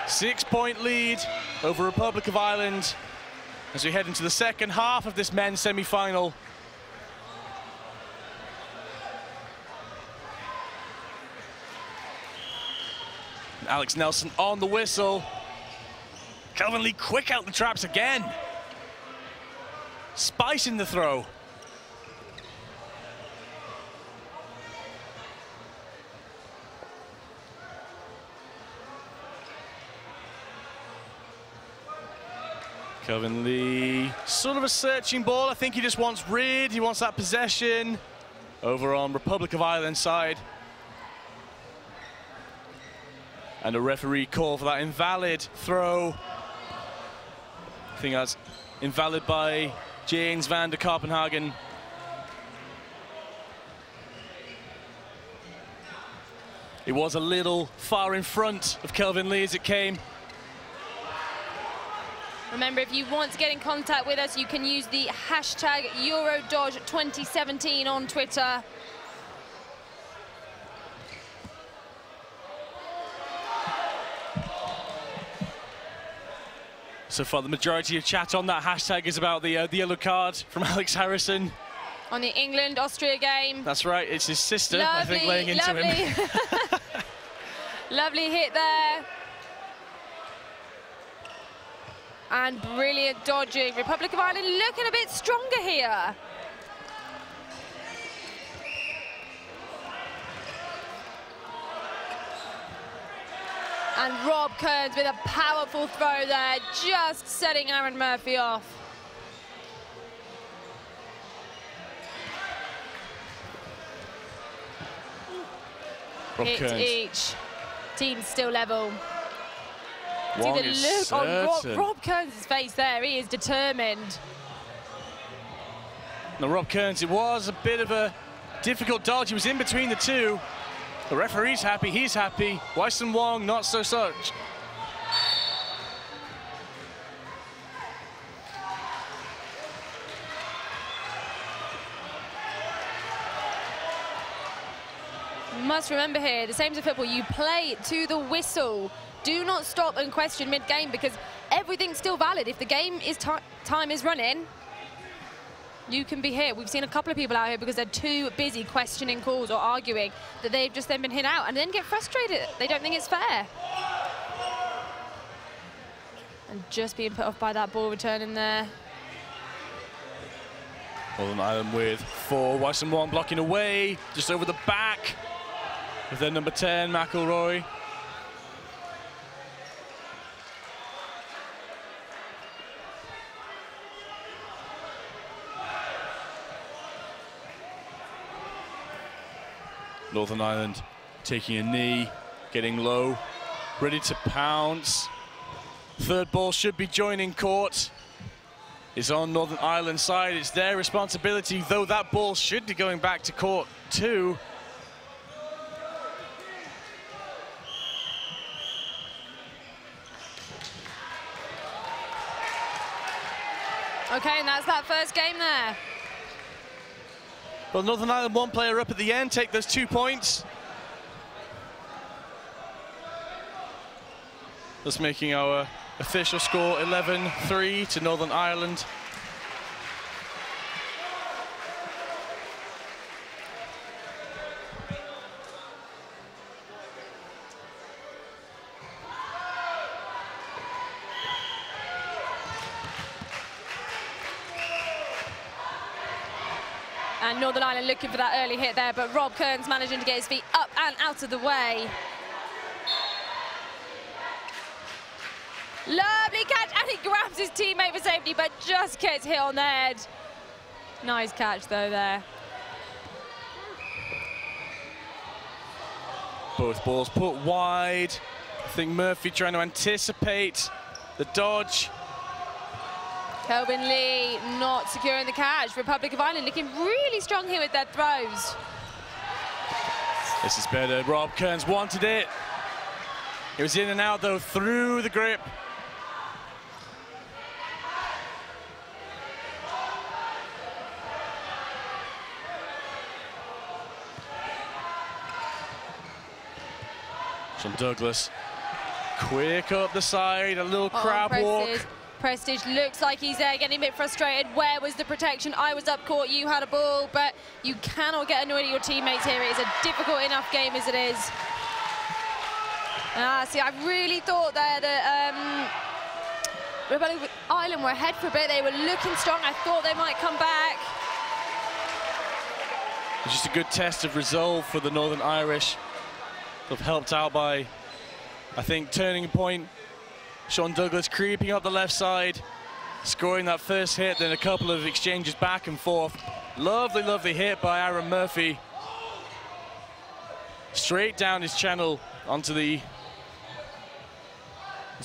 6-point lead over Republic of Ireland as we head into the second half of this men's semi-final. Alex Nelson on the whistle. Kelvin Lee quick out the traps again. Spice in the throw. Kelvin Lee, sort of a searching ball. I think he just wants rid, he wants that possession over on Republic of Ireland side. And a referee call for that invalid throw. I think that's invalid by James van der Kopenhagen. It was a little far in front of Kelvin Lee as it came. Remember, if you want to get in contact with us, you can use the hashtag EuroDodge2017 on Twitter. So far, the majority of chat on that hashtag is about the yellow card from Alex Harrison. On the England-Austria game. That's right, it's his sister, I think, laying into him. Lovely hit there. And brilliant dodging. Republic of Ireland looking a bit stronger here. And Rob Kearns with a powerful throw there, just setting Aaron Murphy off. Hit each. Team still level. Wong See the is look on certain. Rob Kearns' face there. He is determined. Now, Rob Kearns, it was a bit of a difficult dodge. He was in between the two. The referee's happy, he's happy. Wyson Wong, not so such. You must remember here, the same as in football, you play to the whistle. Do not stop and question mid-game because everything's still valid. If the game is time is running, you can be hit. We've seen a couple of people out here because they're too busy questioning calls or arguing that they've just then been hit out and then get frustrated. They don't think it's fair. And just being put off by that ball return in there. Northern Ireland with 4. Wyson Wong blocking away, just over the back. With their number 10, McElroy. Northern Ireland taking a knee, getting low, ready to pounce. Third ball should be joining court. It's on Northern Ireland's side. It's their responsibility, though that ball should be going back to court too. Okay, and that's that first game there. Well, Northern Ireland 1 player up at the end, take those 2 points. Thus making our official score 11-3 to Northern Ireland. And Northern Ireland looking for that early hit there, but Rob Kearns managing to get his feet up and out of the way. Lovely catch, and he grabs his teammate for safety, but just gets hit on the head. Nice catch, though, there. Both balls put wide. I think Murphy trying to anticipate the dodge. Kelvin Lee not securing the catch. Republic of Ireland looking really strong here with their throws. This is better. Rob Kearns wanted it. It was in and out, though, through the grip. Sean Douglas, quick up the side, a little crab walk. Prestige looks like he's there, getting a bit frustrated. Where was the protection? I was up court, you had a ball, but you cannot get annoyed at your teammates here. It is a difficult enough game as it is. See, I really thought there that Republic of Ireland were ahead for a bit. They were looking strong. I thought they might come back. It's just a good test of resolve for the Northern Irish. Sort of helped out by, I think, turning point. Sean Douglas creeping up the left side, scoring that first hit, then a couple of exchanges back and forth. Lovely, lovely hit by Aaron Murphy. Straight down his channel onto the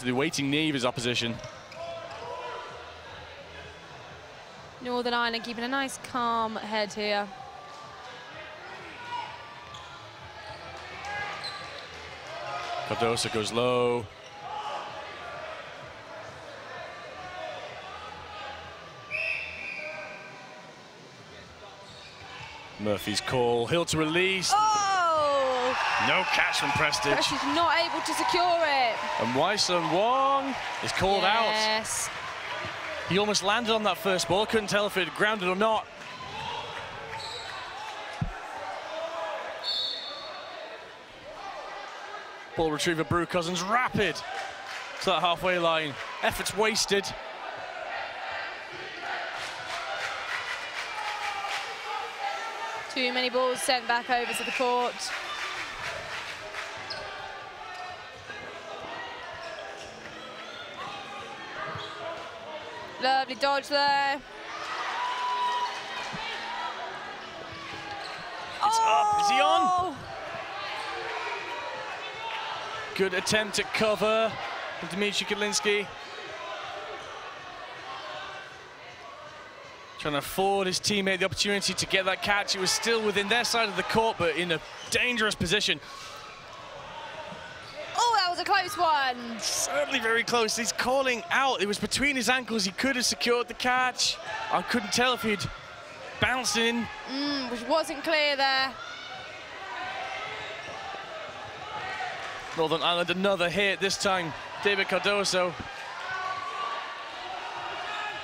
waiting knee of his opposition. Northern Ireland keeping a nice calm head here. Cardoso goes low. Murphy's call, Hill to release. Oh! No catch from Prestige. Prestige not able to secure it. And Wai-Sun Wong is called out. Yes. He almost landed on that first ball. Couldn't tell if it had grounded or not. Ball retriever Brew Cousins rapid to that halfway line. Efforts wasted. Too many balls sent back over to the court. Lovely dodge there. It's up. Is he on? Good attempt at cover from Dmitry Kotlinski. Trying to afford his teammate the opportunity to get that catch. It was still within their side of the court, but in a dangerous position. Oh, that was a close one. Certainly very close. He's calling out. It was between his ankles. He could have secured the catch. I couldn't tell if he'd bounced in. Which wasn't clear there. Northern Ireland another hit, this time David Cardoso.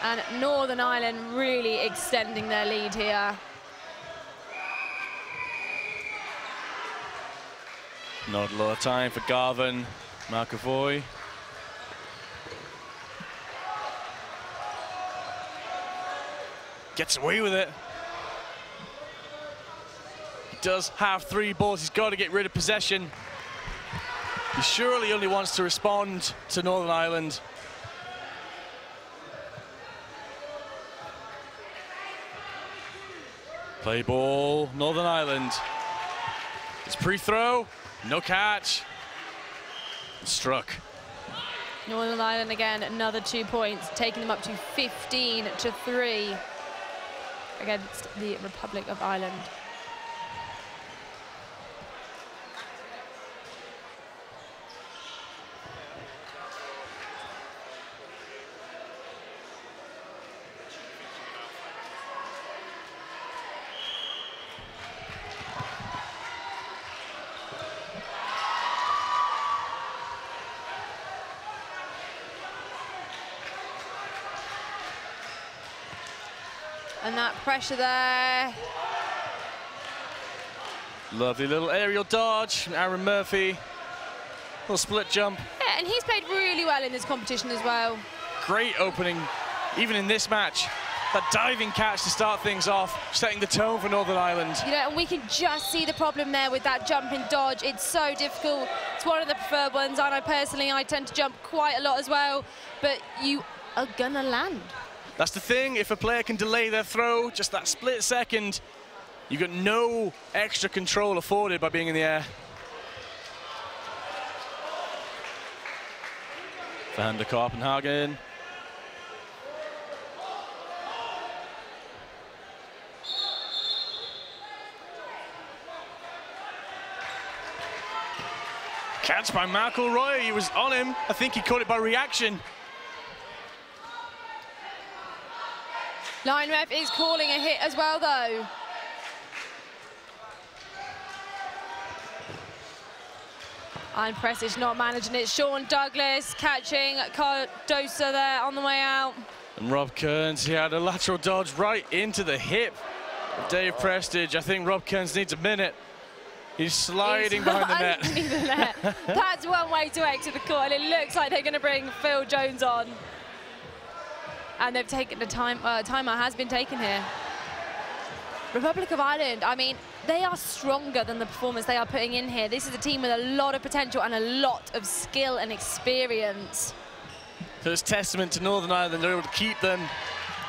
And Northern Ireland really extending their lead here. Not a lot of time for Garvin McAvoy. Gets away with it. He does have 3 balls. He's got to get rid of possession. He surely only wants to respond to Northern Ireland. Play ball, Northern Ireland. It's pre-throw, no catch. Struck. Northern Ireland again, another 2 points, taking them up to 15-3 against the Republic of Ireland. And that pressure there. Lovely little aerial dodge from Aaron Murphy. Little split jump. Yeah, and he's played really well in this competition as well. Great opening, even in this match. That diving catch to start things off, setting the tone for Northern Ireland. You know, and we can just see the problem there with that jumping dodge. It's so difficult. It's one of the preferred ones. I know personally, I tend to jump quite a lot as well, but you are gonna land. That's the thing, if a player can delay their throw just that split second, you've got no extra control afforded by being in the air. Van der Kopenhagen. Catch by McElroy, he was on him. I think he caught it by reaction. Line ref is calling a hit as well, though. And Prestige not managing it. Sean Douglas catching Cardoso there on the way out. And Rob Kearns, he had a lateral dodge right into the hip of Dave Prestige. I think Rob Kearns needs a minute. He's sliding behind the net. That's one way to exit the court, and it looks like they're going to bring Phil Jones on. And they've taken the timer has been taken here. Republic of Ireland, I mean, they are stronger than the performance they are putting in here. This is a team with a lot of potential and a lot of skill and experience. So it's testament to Northern Ireland. They're able to keep them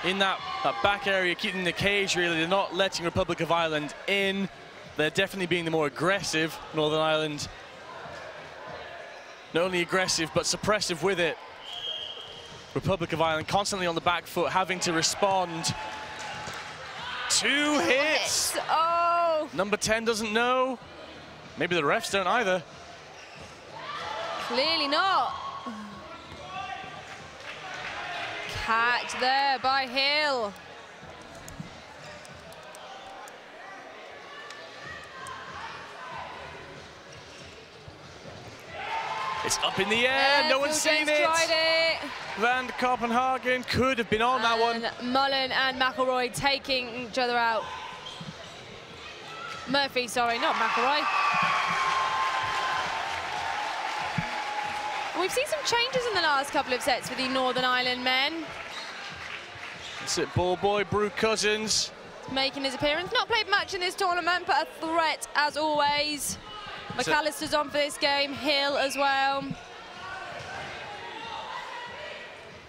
in that back area, keeping the cage, really. They're not letting Republic of Ireland in. They're definitely being the more aggressive. Northern Ireland, not only aggressive, but suppressive with it. Republic of Ireland constantly on the back foot, having to respond. 2 hits. Oh. Number 10 doesn't know. Maybe the refs don't either. Clearly not. Catch there by Hill. It's up in the air, no one's seen it. Tried it. Van Copenhagen could have been on that one. Mullen and McElroy taking each other out. Murphy, sorry, not McElroy. We've seen some changes in the last couple of sets with the Northern Ireland men. It's it, ball boy, Brew Cousins. Making his appearance. Not played much in this tournament, but a threat as always. McAllister's on for this game, Hill as well.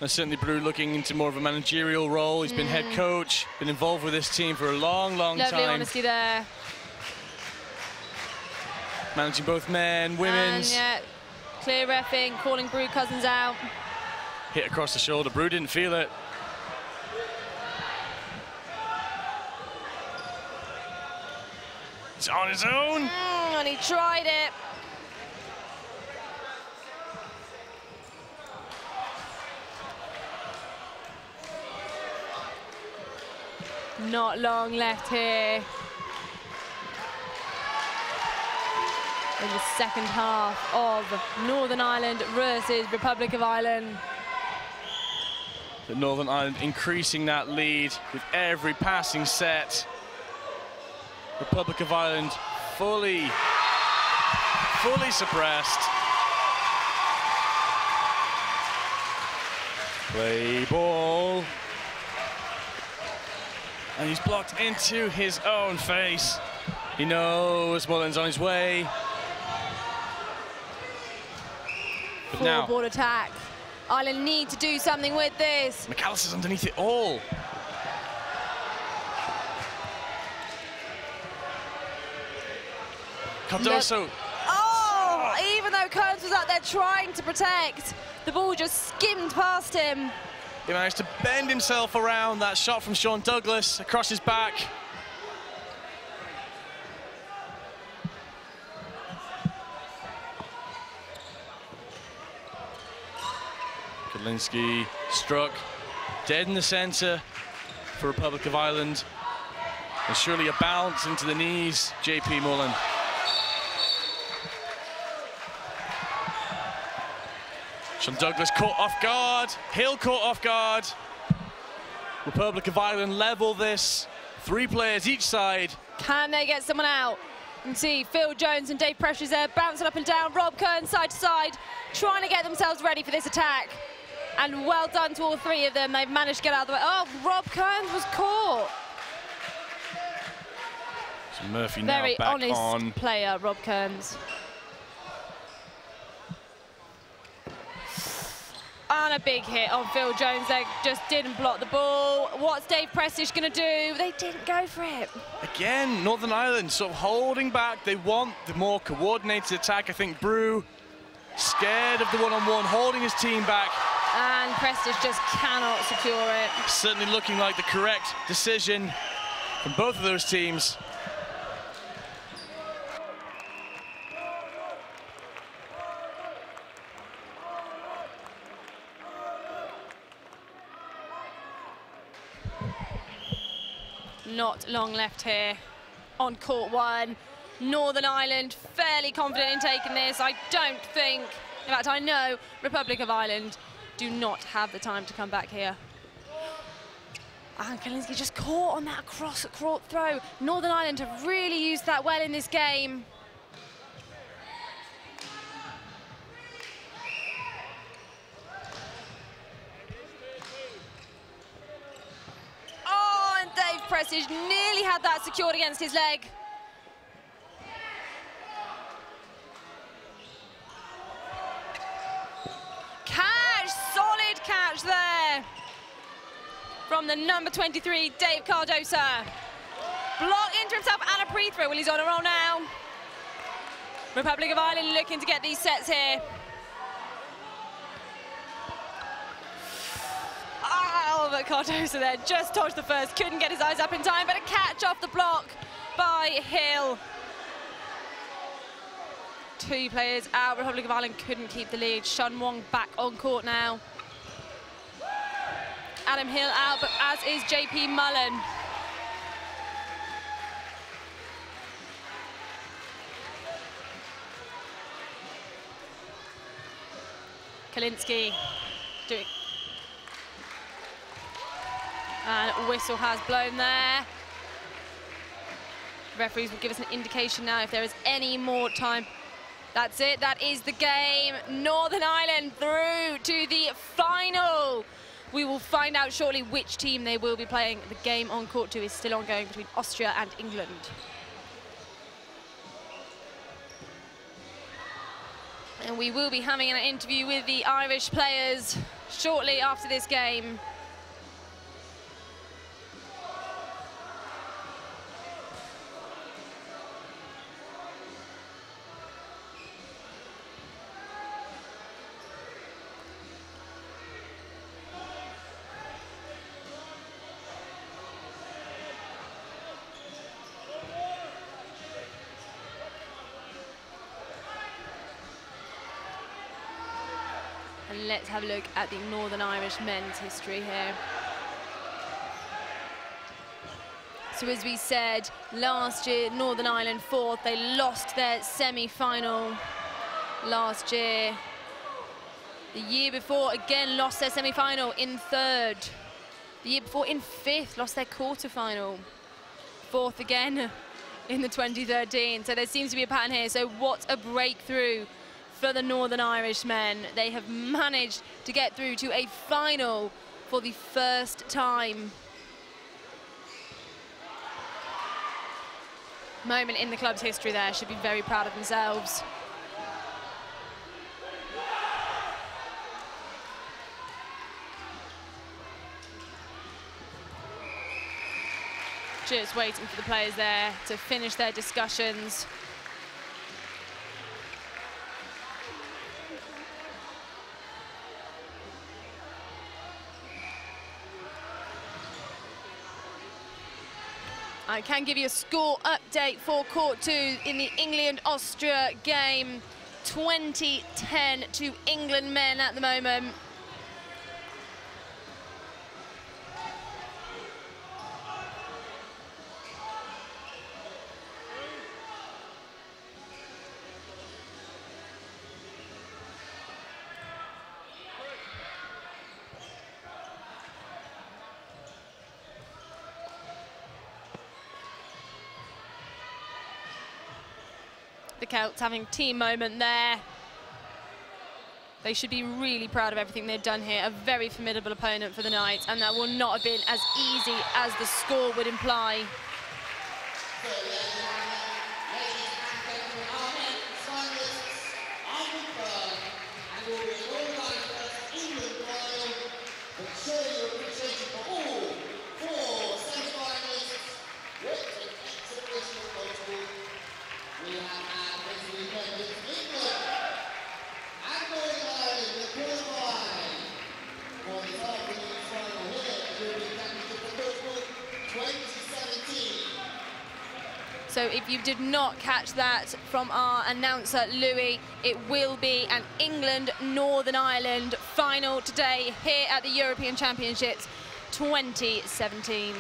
Certainly Brew looking into more of a managerial role. He's been head coach, been involved with this team for a long, long time. Lovely honesty there. Managing both men, women's. And, yeah, clear reffing, calling Brew Cousins out. Hit across the shoulder, Brew didn't feel it. It's on his own. And he tried it. Not long left here in the second half of Northern Ireland versus Republic of Ireland. The Northern Ireland increasing that lead with every passing set. Republic of Ireland fully suppressed. Play ball. And he's blocked into his own face. He knows Mullen's on his way. But now, Forward attack. Ireland need to do something with this. McAllister's underneath it all. Cardoso. Oh, even though Kearns was out there trying to protect, the ball just skimmed past him. He managed to bend himself around that shot from Sean Douglas across his back. Kudlinski struck dead in the centre for Republic of Ireland. And surely a bounce into the knees, JP Mullen. Sean Douglas caught off guard, Hill caught off guard. Republic of Ireland level this. 3 players each side. Can they get someone out? You can see Phil Jones and Dave Precious there bouncing up and down. Rob Kearns side to side, trying to get themselves ready for this attack. And well done to all 3 of them. They've managed to get out of the way. Oh, Rob Kearns was caught. So Murphy now Very back honest on. player, Rob Kearns. And a big hit on Phil Jones. They just didn't block the ball. What's Dave Prestish going to do? They didn't go for it. Again, Northern Ireland sort of holding back. They want the more coordinated attack. I think Brew scared of the one-on-one, holding his team back. And Prestish just cannot secure it. Certainly looking like the correct decision from both of those teams. Not long left here on court 1. Northern Ireland fairly confident in taking this. I don't think, in fact I know, Republic of Ireland do not have the time to come back here. And Kalinski just caught on that across court throw. Northern Ireland have really used that well in this game. Dave Prestish nearly had that secured against his leg. Catch, solid catch there from the number 23, Dave Cardosa. Block into himself and a pre-throw. Well, he's on a roll now. Republic of Ireland looking to get these sets here. Oh, but Cardosa there just dodged the first, couldn't get his eyes up in time, but a catch off the block by Hill. 2 players out, Republic of Ireland couldn't keep the lead. Shun Wong back on court now. Adam Hill out, but as is JP Mullen. Kalinski doing... And whistle has blown there. Referees will give us an indication now if there is any more time. That's it, that is the game. Northern Ireland through to the final. We will find out shortly which team they will be playing. The game on court 2 is still ongoing between Austria and England. And we will be having an interview with the Irish players shortly after this game. And let's have a look at the Northern Irish men's history here. So as we said, last year, Northern Ireland fourth. They lost their semi-final last year. The year before, again, lost their semi-final in third. The year before, in fifth, lost their quarter-final. Fourth again in the 2013. So there seems to be a pattern here. So what a breakthrough for the Northern Irish men. They have managed to get through to a final for the first time. Moment in the club's history there, should be very proud of themselves. Just waiting for the players there to finish their discussions. I can give you a score update for court 2 in the England-Austria game. 20-10 to England men at the moment. The Celts having team moment there. They should be really proud of everything they've done here. A very formidable opponent for the night, and that will not have been as easy as the score would imply. So if you did not catch that from our announcer, Louis, it will be an England-Northern Ireland final today here at the European Championships 2017.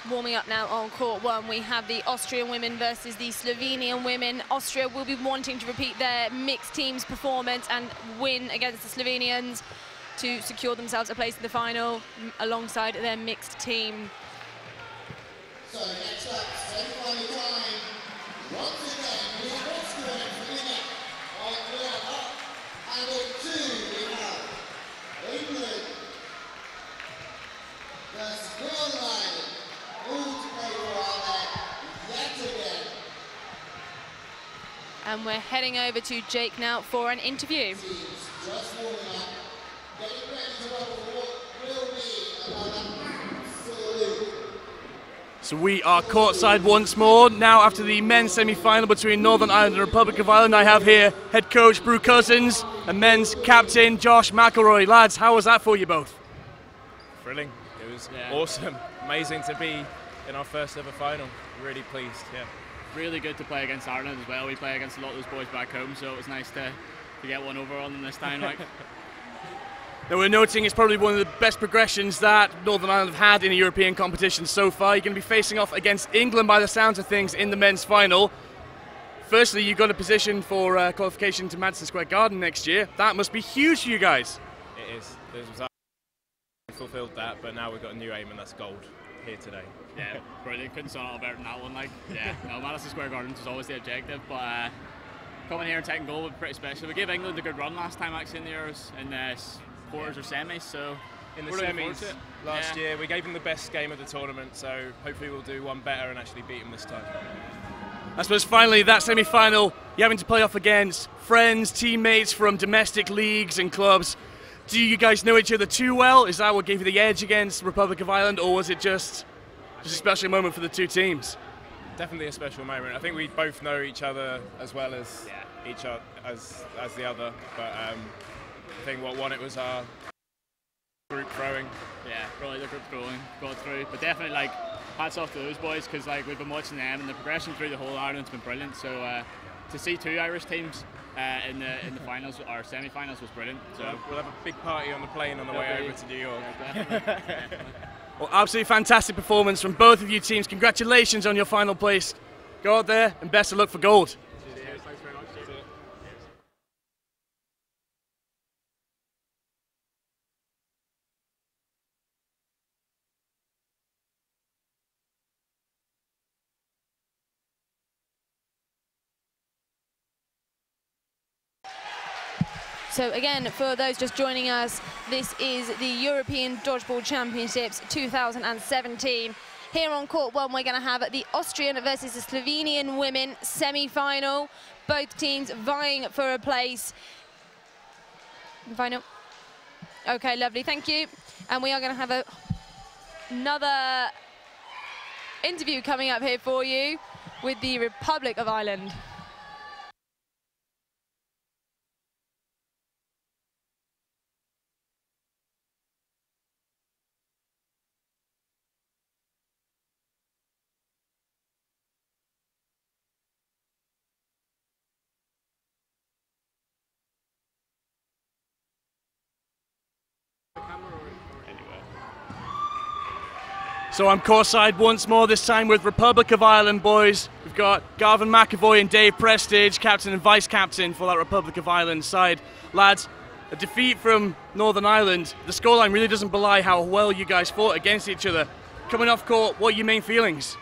Warming up now on court 1, we have the Austrian women versus the Slovenian women. Austria will be wanting to repeat their mixed teams performance and win against the Slovenians to secure themselves a place in the final alongside their mixed team. So next up, semi-final time. Once again, we have Austria and Slovenia up, and on 2 we have England versus Northern Ireland. And we're heading over to Jake now for an interview. Just warming up, getting ready to run for what will be another absolute So we are courtside once more. Now after the men's semi-final between Northern Ireland and Republic of Ireland, I have here head coach Brew Cousins and men's captain Josh McElroy. Lads, how was that for you both? Thrilling. It was awesome. Amazing to be in our first ever final. Really pleased, yeah. Really good to play against Ireland as well. We play against a lot of those boys back home, so it was nice to get one over on them this time. Now we're noting it's probably one of the best progressions that Northern Ireland have had in a European competition so far. You're going to be facing off against England by the sounds of things in the men's final. Firstly, you've got a position for qualification to Madison Square Garden next year. That must be huge for you guys. It is. We fulfilled that, but now we've got a new aim, and that's gold here today. Yeah, brilliant. Couldn't start out better than that one. No, Madison Square Garden was always the objective, but coming here and taking gold was pretty special. We gave England a good run last time actually in the Euros, in the quarters or semis, so in the semis last year we gave them the best game of the tournament, so hopefully we'll do one better and actually beat them this time. I suppose finally that semi-final, you're having to play off against friends, teammates from domestic leagues and clubs. Do you guys know each other too well? Is that what gave you the edge against Republic of Ireland, or was it just a special moment for the two teams? Definitely a special moment. I think we both know each other as well as each other as the other, but I think what won it was our group throwing. Yeah, probably the group throwing got through, but definitely hats off to those boys, because we've been watching them and the progression through the whole Ireland's been brilliant. So to see two Irish teams in the finals or semi-finals was brilliant. So we'll have a big party on the plane on the way over to New York. Yeah, definitely. Well, absolutely fantastic performance from both of you teams. Congratulations on your final place. Go out there and best of luck for gold. Cheers. Thanks very much. Cheers. So again, for those just joining us, this is the European Dodgeball Championships 2017. Here on court one, we're going to have the Austrian versus the Slovenian women semi-final. Both teams vying for a place. Final. Okay, lovely, thank you. And we are going to have another interview coming up here for you with the Republic of Ireland. So I'm courtside once more, this time with Republic of Ireland boys. We've got Garvin McAvoy and Dave Prestige, captain and vice-captain for that Republic of Ireland side. Lads, a defeat from Northern Ireland. The scoreline really doesn't belie how well you guys fought against each other. Coming off court, what are your main feelings?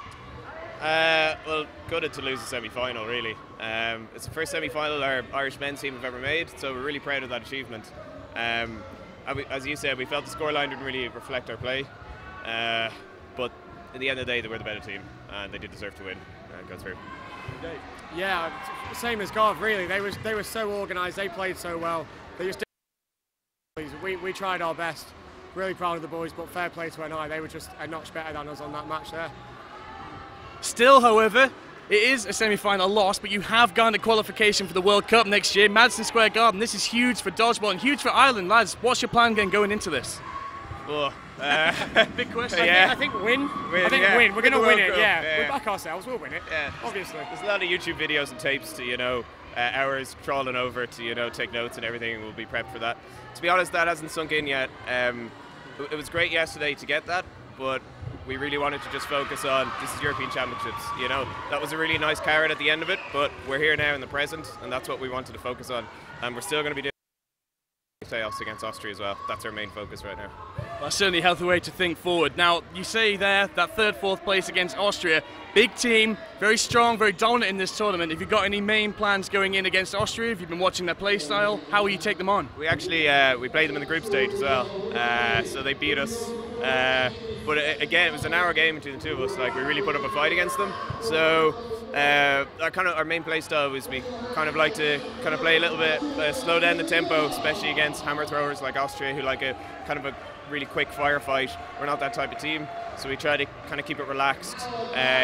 Well, gutted to lose the semi-final, really. It's the first semi-final our Irish men's team have ever made, so we're really proud of that achievement. As you said, we felt the scoreline didn't really reflect our play. But at the end of the day, they were the better team, and they did deserve to win and go through. Yeah, same as Garv, really. They were so organised, they played so well. They just we tried our best. Really proud of the boys, but fair play to NI. They were just a notch better than us on that match there. Still, however, it is a semi-final loss, but you have garnered qualification for the World Cup next year. Madison Square Garden, this is huge for Dodgeball and huge for Ireland. Lads, what's your plan going into this? Oh, big question. I think win. We're going to win it. Yeah, we back ourselves. We'll win it. Yeah, obviously. There's a lot of YouTube videos and tapes to hours crawling over to take notes and everything. We'll be prepped for that. To be honest, that hasn't sunk in yet. It was great yesterday to get that, but we really wanted to just focus on this is European Championships. That was a really nice carrot at the end of it, but we're here now in the present, and that's what we wanted to focus on. And we're still going to be doing playoffs against Austria as well. That's our main focus right now. Well, that's certainly a healthy way to think forward. Now, you say there that third, fourth place against Austria. Big team, very strong, very dominant in this tournament. Have you got any main plans going in against Austria? Have you been watching their play style? How will you take them on? We actually we played them in the group stage as well, so they beat us. But again, it was a narrow game between the two of us. We really put up a fight against them. So our main play style was we kind of like to play a little bit, slow down the tempo, especially against hammer throwers like Austria, who like a really quick firefight. We're not that type of team, so we try to kind of keep it relaxed,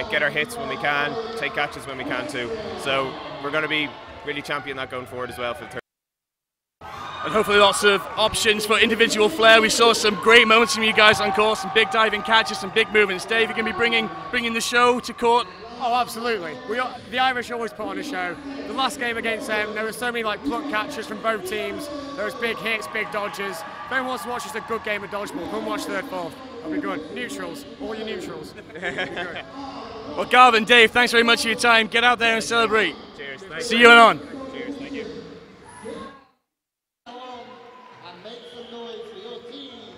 get our hits when we can, take catches when we can too. So we're going to be really championing that going forward as well for the third. And hopefully lots of options for individual flair. We saw some great moments from you guys on court, some big diving catches, some big movements. Dave, you're going to be bringing the show to court? Oh, absolutely. The Irish always put on a show. The last game against them, there were so many like pluck catches from both teams. There was big hits, big dodges. If anyone wants to watch just a good game of dodgeball, come watch third, fourth. That'll be good. Neutrals, all your neutrals. Well, Garvin, Dave, thanks very much for your time. Get out there and celebrate. Cheers. Thanks. See you on. Cheers. Thank you. And make some noise for your team.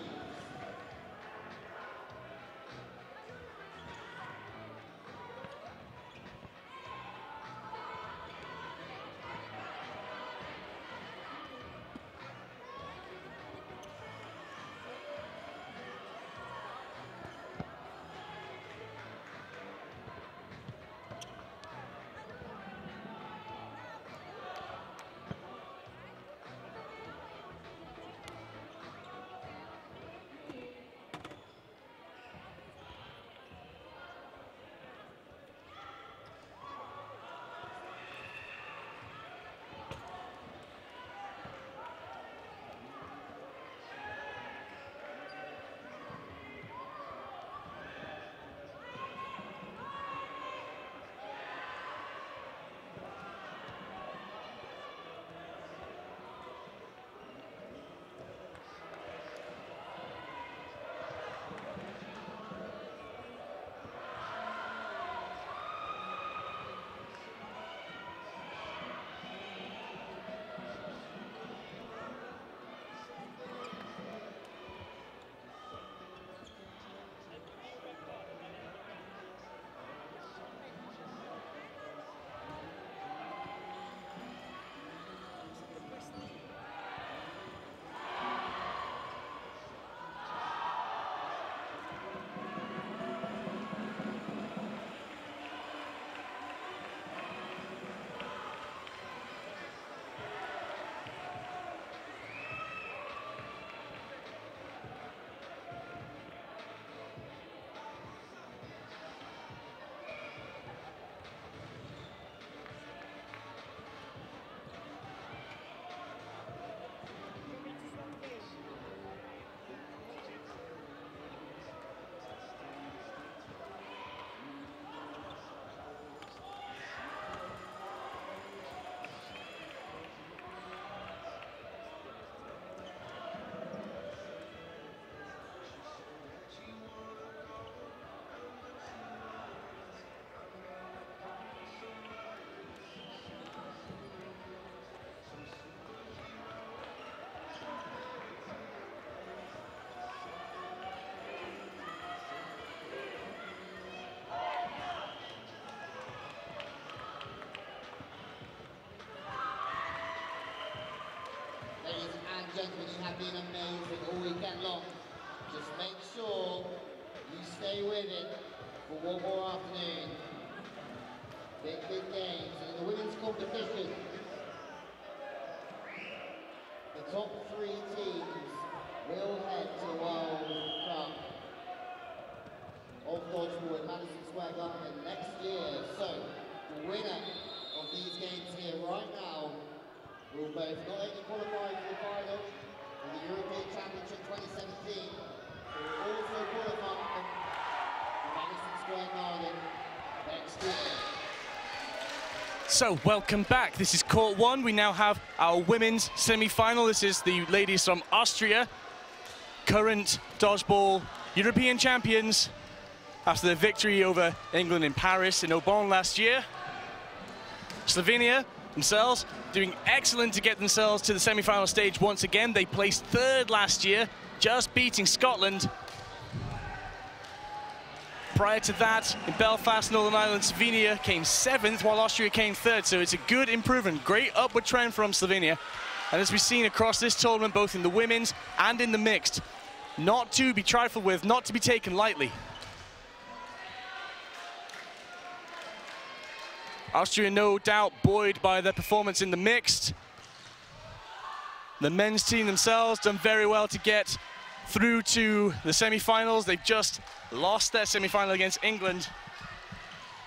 Ladies and gentlemen, you have been amazing all weekend long. Just make sure you stay with it for one more afternoon. Big games. And in the women's competition, the top 3 teams will head to the World Cup of Dodgeball in Madison Square Garden next year. So, the winner of these games here right now will both not only qualify for the final of the European Championship 2017, but will also qualify for the Madison Square Garden next year. So, welcome back. This is Court 1. We now have our women's semi-final. This is the ladies from Austria, current Dodgeball European champions after their victory over England in Paris in Aubon last year. Slovenia themselves doing excellent to get themselves to the semi-final stage once again. They placed 3rd last year, just beating Scotland. Prior to that, in Belfast, Northern Ireland, Slovenia came 7th, while Austria came 3rd. So it's a good improvement, great upward trend from Slovenia. And as we've seen across this tournament, both in the women's and in the mixed, not to be trifled with, not to be taken lightly. Austria, no doubt, buoyed by their performance in the mixed. The men's team themselves done very well to get through to the semi-finals. They've just lost their semi-final against England,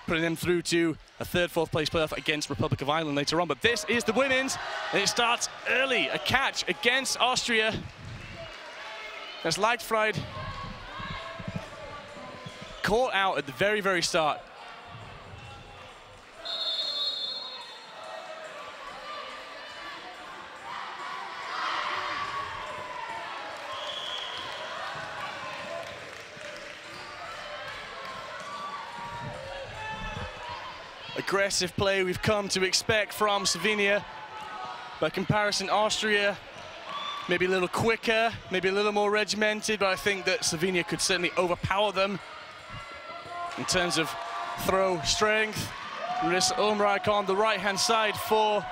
putting them through to a third, fourth place playoff against Republic of Ireland later on. But this is the women's, and it starts early. A catch against Austria. That's Leichtfried caught out at the very, very start. Aggressive play we've come to expect from Slovenia. By comparison, Austria maybe a little quicker, maybe a little more regimented, but I think that Slovenia could certainly overpower them in terms of throw strength. Marissa Ulmreich on the right-hand side for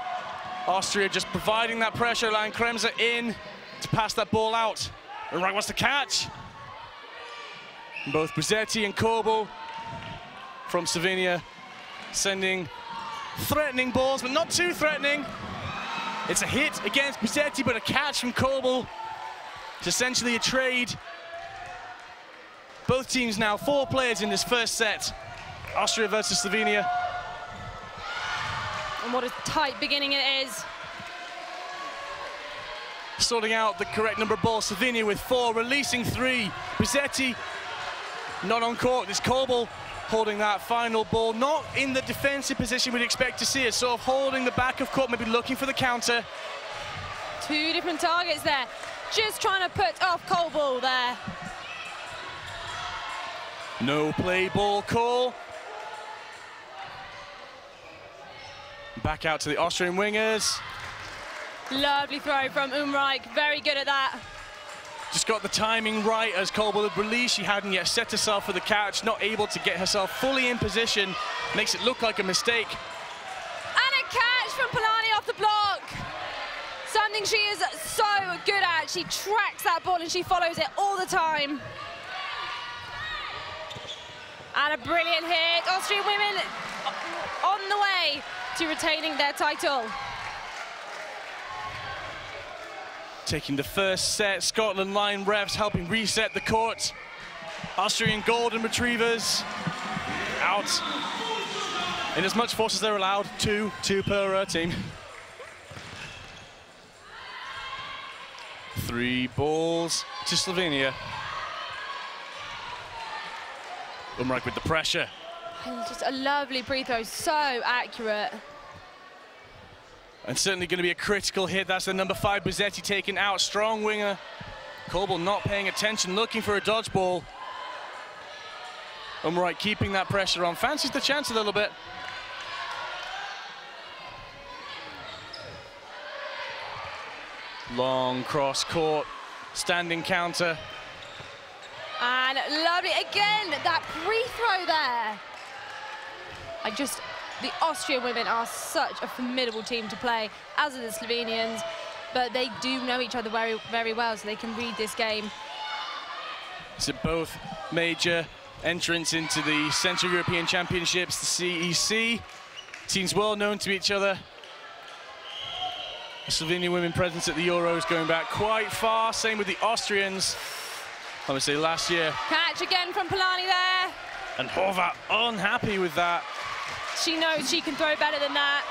Austria, just providing that pressure line. Kremser in to pass that ball out. Ulmreich wants to catch. And both Buzzetti and Korbel from Slovenia sending threatening balls, but not too threatening. It's a hit against Buzzetti, but a catch from Korbel. It's essentially a trade. Both teams now 4 players in this first set. Austria versus Slovenia. And what a tight beginning it is. Sorting out the correct number of balls. Slovenia with 4, releasing 3. Buzzetti not on court. It's Korbel holding that final ball, not in the defensive position we'd expect to see it, sort of holding the back of court, maybe looking for the counter. 2 different targets there, just trying to put off Korbel there. No play ball call. Back out to the Austrian wingers. Lovely throw from Ulmreich, very good at that. Just got the timing right as Korbel had released. She hadn't yet set herself for the catch, not able to get herself fully in position. Makes it look like a mistake. And a catch from Polanyi off the block. Something she is so good at. She tracks that ball and she follows it all the time. And a brilliant hit. Austrian women on the way to retaining their title. Taking the first set, Scotland line refs helping reset the court. Austrian golden retrievers out in as much force as they're allowed, two per team. 3 balls to Slovenia. Ulmreich with the pressure. And just a lovely pre-throw, so accurate. And certainly going to be a critical hit. That's the number 5, Buzzetti taken out. Strong winger. Korbel not paying attention, looking for a dodgeball. Ulmreich keeping that pressure on. Fancies the chance a little bit. Long cross court, standing counter. And lovely, again, that pre-throw there. The Austrian women are such a formidable team to play, as are the Slovenians, but they do know each other very, very well, so they can read this game. So both major entrants into the Central European Championships, the CEC. Teams well known to each other. The Slovenian women presence at the Euros going back quite far, same with the Austrians. I would say last year. Catch again from Polanyi there. And Horvath unhappy with that. She knows she can throw better than that.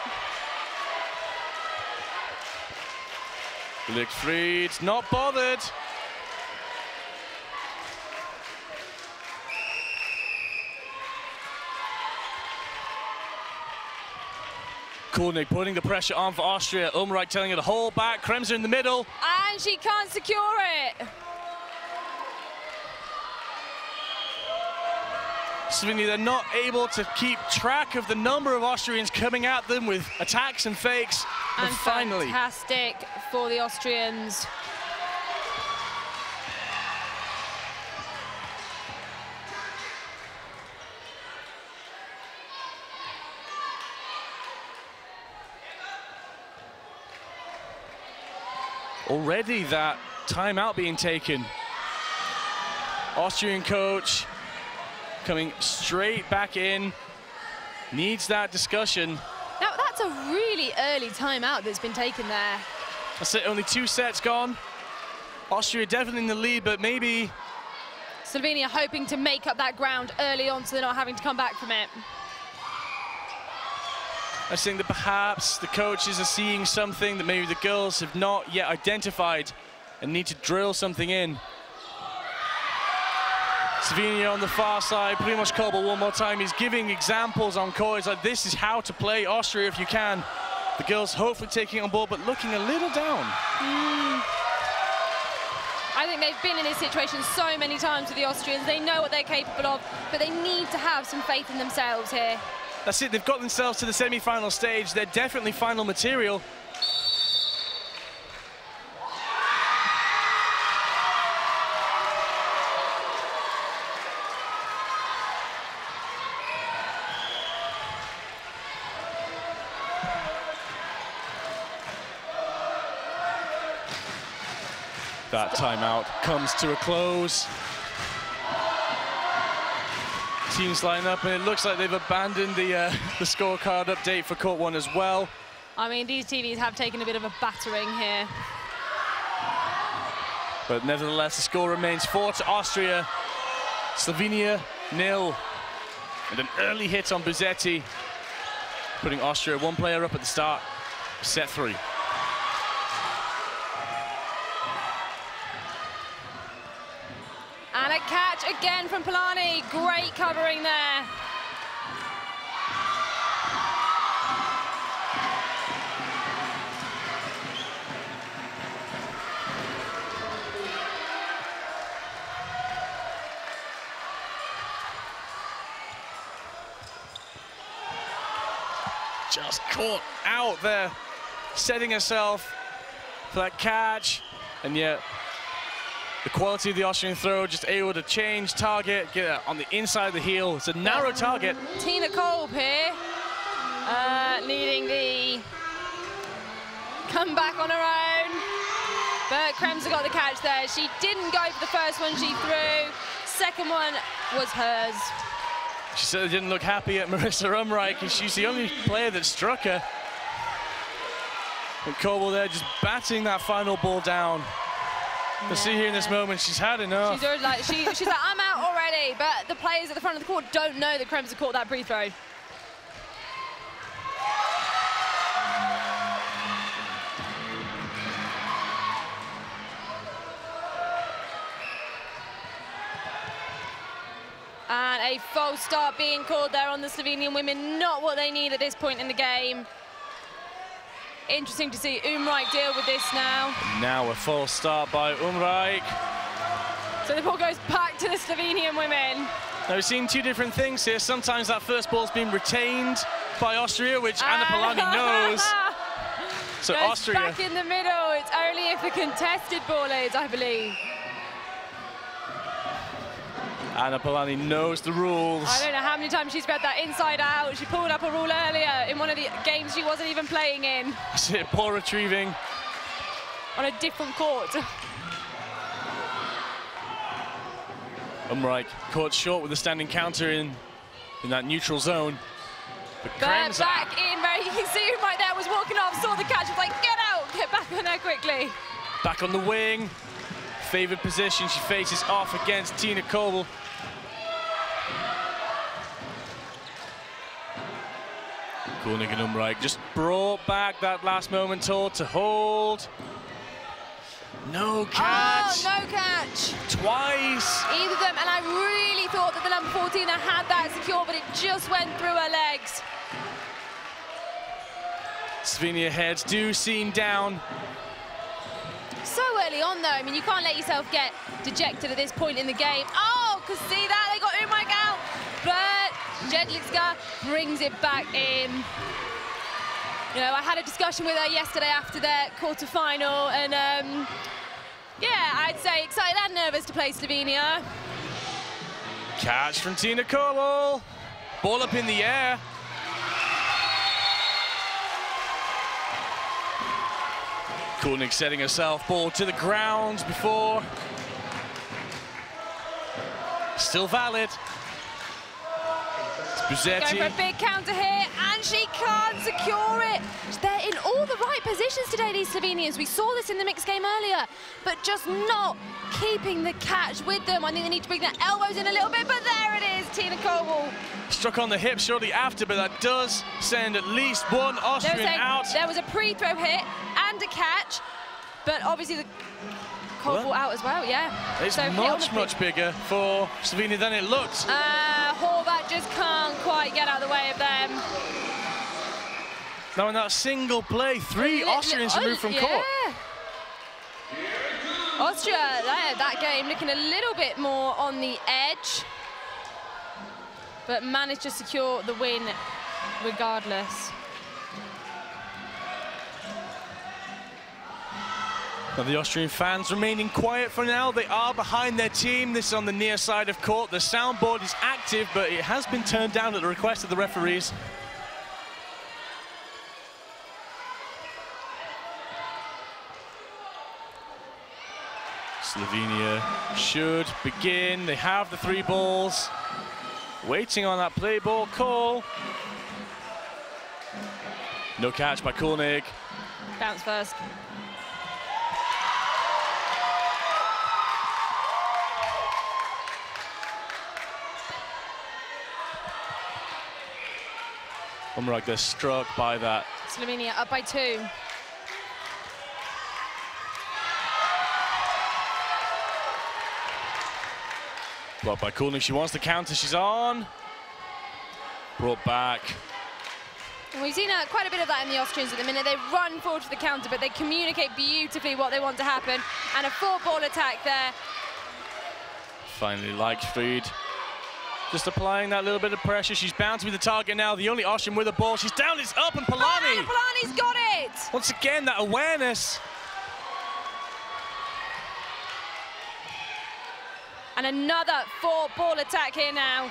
Leichtfried not bothered. Kornig putting the pressure on for Austria. Ulmreich telling her to hold back. Kremser in the middle. And she can't secure it. Slovenia, they're not able to keep track of the number of Austrians coming at them with attacks and fakes. And finally, fantastic for the Austrians. Already that timeout being taken. Austrian coach coming straight back in, needs that discussion. Now that's a really early timeout that's been taken there. That's it, only 2 sets gone. Austria definitely in the lead, but maybe Slovenia hoping to make up that ground early on so they're not having to come back from it. I think that perhaps the coaches are seeing something that maybe the girls have not yet identified and need to drill something in. Slovenia on the far side, Primož Kobel one more time. He's giving examples on court. He's like, this is how to play Austria if you can. The girls hopefully taking it on board, but looking a little down. I think they've been in this situation so many times with the Austrians. They know what they're capable of, but they need to have some faith in themselves here. That's it, they've got themselves to the semi-final stage. They're definitely final material. That timeout comes to a close. Teams line up, and it looks like they've abandoned the scorecard update for court one as well. I mean, these TVs have taken a bit of a battering here. But nevertheless, the score remains 4 to Austria. Slovenia 0. And an early hit on Buzetti, putting Austria one player up at the start, set 3. And a catch again from Polani. Great covering there. Just caught out there, setting herself for that catch, and yet the quality of the Austrian throw, just able to change target, get it on the inside of the heel. It's a narrow target. Tina Kolb here, leading the comeback on her own. But Kremser got the catch there. She didn't go for the first one she threw. Second one was hers. She certainly didn't look happy at Marissa Umreich, and she's the only player that struck her. And Kobel there just batting that final ball down. You see here in this moment, she's had enough. She's like, I'm out already, but the players at the front of the court don't know that Kremser caught that free throw. And a false start being called there on the Slovenian women, not what they need at this point in the game. Interesting to see Umreich deal with this now. Now a false start by Umreich. So the ball goes back to the Slovenian women. Now we've seen two different things here. Sometimes that first ball's been retained by Austria, which Anna Polani knows. So goes Austria back in the middle. It's only if the contested ball is, I believe. Anna Polani knows the rules. I don't know how many times she's read that inside out. She pulled up a rule earlier in one of the games she wasn't even playing in. That's it, ball retrieving. On a different court. Umreich caught short with a standing counter in that neutral zone. But back in, where you can see Umreich there was walking off, saw the catch, was like, get out, get back on there quickly. Back on the wing. Favoured position, she faces off against Tina Kobel. Koenig and Umreich just brought back that last moment toward to hold. No catch. Oh, no catch. Twice. Either of them, and I really thought that the number 14 had that secure, but it just went through her legs. Slovenia heads do seem down. So early on, though, I mean, you can't let yourself get dejected at this point in the game. Oh, because see that? They got Umreich out. But Jedlicka brings it back in. You know, I had a discussion with her yesterday after their quarter-final, and yeah, I'd say excited and nervous to play Slovenia. Catch from Tina Kobel. Ball up in the air. Koenig setting herself, ball to the ground before. Still valid. It's Buzetti. Going for a big counter here, and she can't secure it. They're in all the right positions today, these Slovenians. We saw this in the mixed game earlier, but just not keeping the catch with them. I think they need to bring their elbows in a little bit, but there it is, Tina Koval. Struck on the hip shortly after, but that does send at least one Austrian out. There was a pre-throw hit and a catch, but obviously the Koval out as well, yeah. It's so much bigger for Slovenia than it looked. Horvat just can't quite get out of the way of them. Now in that single play, 3 Austrians removed from court. Austria, that game looking a little bit more on the edge, but managed to secure the win regardless. Now the Austrian fans remaining quiet for now. They are behind their team. This is on the near side of court. The soundboard is active, but it has been turned down at the request of the referees. Slovenia should begin. They have the 3 balls. Waiting on that play ball call. No catch by Koenig. Bounce first. Umrag, they're struck by that. Slovenia up by 2. Blocked by Koenig. She wants the counter. She's on. Brought back. And we've seen quite a bit of that in the Austrians at the minute. They run forward for the counter, but they communicate beautifully what they want to happen. And a 4-ball attack there. Finally, Leichtfried just applying that little bit of pressure. She's bound to be the target now. The only Austrian with the ball. She's down, it's up, and Polani. And Polani's got it! Once again, that awareness. And another 4-ball attack here now.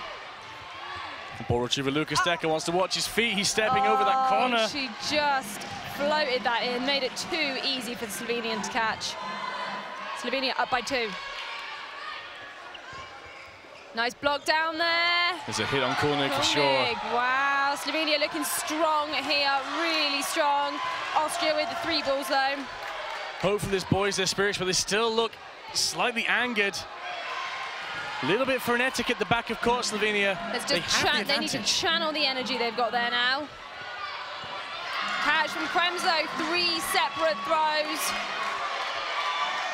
The ball retriever Lucas Decker wants to watch his feet. He's stepping over that corner. She just floated that in, made it too easy for the Slovenian to catch. Slovenia up by 2. Nice block down there. There's a hit on Koenig for sure. Wow, Slovenia looking strong here, really strong. Austria with the 3 balls though. Hopefully this buoys their spirits, but they still look slightly angered. A little bit frenetic at the back of court, Slovenia. They need to channel the energy they've got there now. Catch from Kremzo, 3 separate throws.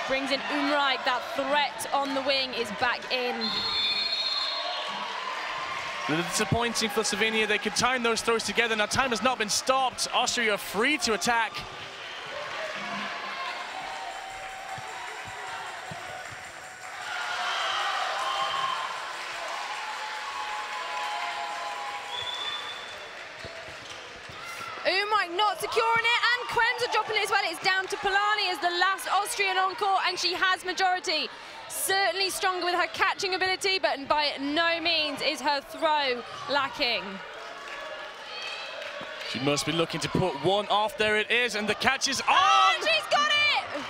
Brings in Umreich, that threat on the wing is back in. A little disappointing for Slovenia. They could time those throws together. Now time has not been stopped. Austria are free to attack. Umreich not securing it, and Kremzo dropping it as well. It's down to Polani as the last Austrian on court, and she has majority. Certainly stronger with her catching ability, but by no means is her throw lacking. She must be looking to put one off. There it is, and the catch is on! Oh, she's got it!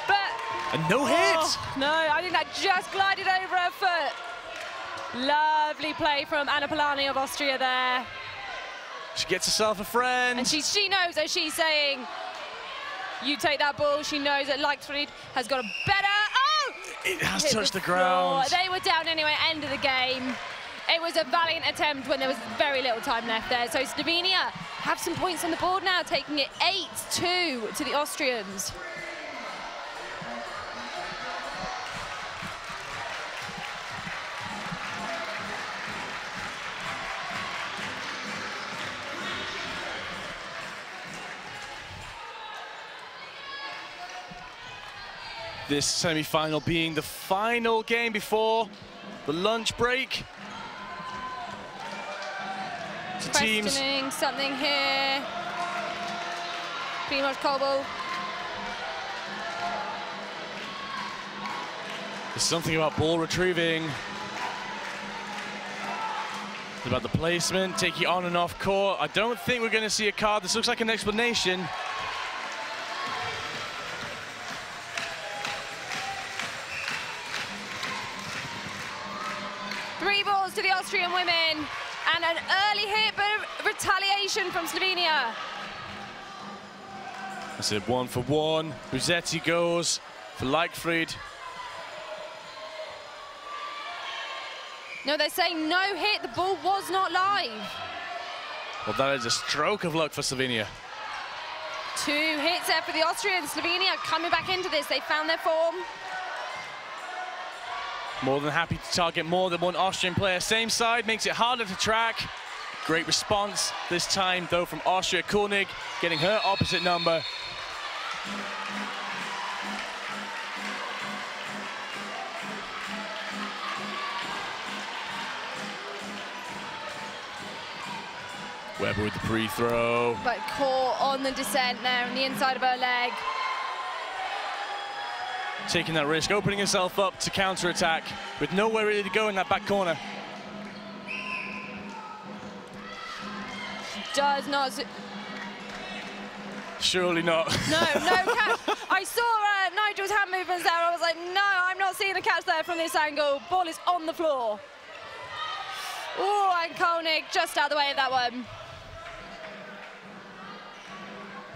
But... And no hit! No, I think that just glided over her foot. Lovely play from Anna Polani of Austria there. She gets herself a friend. And she knows, as she's saying, you take that ball. She knows that Leichtfried has got a better... Oh! It has touched the ground. They were down anyway, end of the game. It was a valiant attempt when there was very little time left there. So Slovenia have some points on the board now, taking it 8-2 to the Austrians. This semi-final being the final game before the lunch break. Questioning something here. Primož Koval. There's something about ball retrieving. About the placement, take it on and off court. I don't think we're going to see a card. This looks like an explanation. To the Austrian women, and an early hit, but retaliation from Slovenia. That's it, 1 for 1. Buzetti goes for Leichfried. No, they're saying no hit. The ball was not live. Well, that is a stroke of luck for Slovenia. 2 hits there for the Austrians. Slovenia coming back into this. They found their form. More than happy to target more than one Austrian player. Same side, makes it harder to track. Great response this time, though, from Austria. Koenig getting her opposite number. Weber with the pre-throw. But caught on the descent there on the inside of her leg. Taking that risk, opening herself up to counter-attack with nowhere really to go in that back corner. Does not. Surely not. No catch. I saw Nigel's hand movements there. I was like, no, I'm not seeing a catch there from this angle. Ball is on the floor. Oh, and Koenig just out of the way of that one.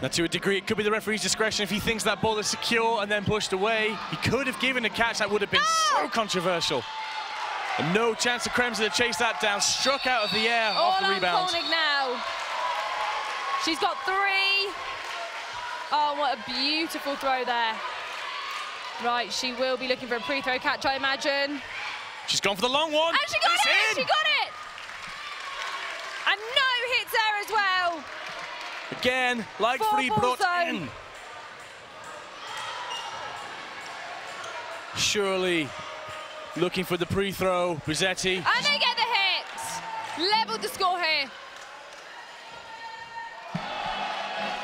Now, to a degree, it could be the referee's discretion if he thinks that ball is secure and then pushed away. He could have given a catch. That would have been so controversial. And no chance of Kremser to chase that down. Struck out of the air off the rebound. Koenig now. She's got 3. Oh, what a beautiful throw there. Right, she will be looking for a pre-throw catch, I imagine. She's gone for the long one. And she got it! She got it! And no hits there as well. Again, Leichfried brought in. Surely looking for the pre-throw, Buzetti. And they get the hit. Leveled the score here.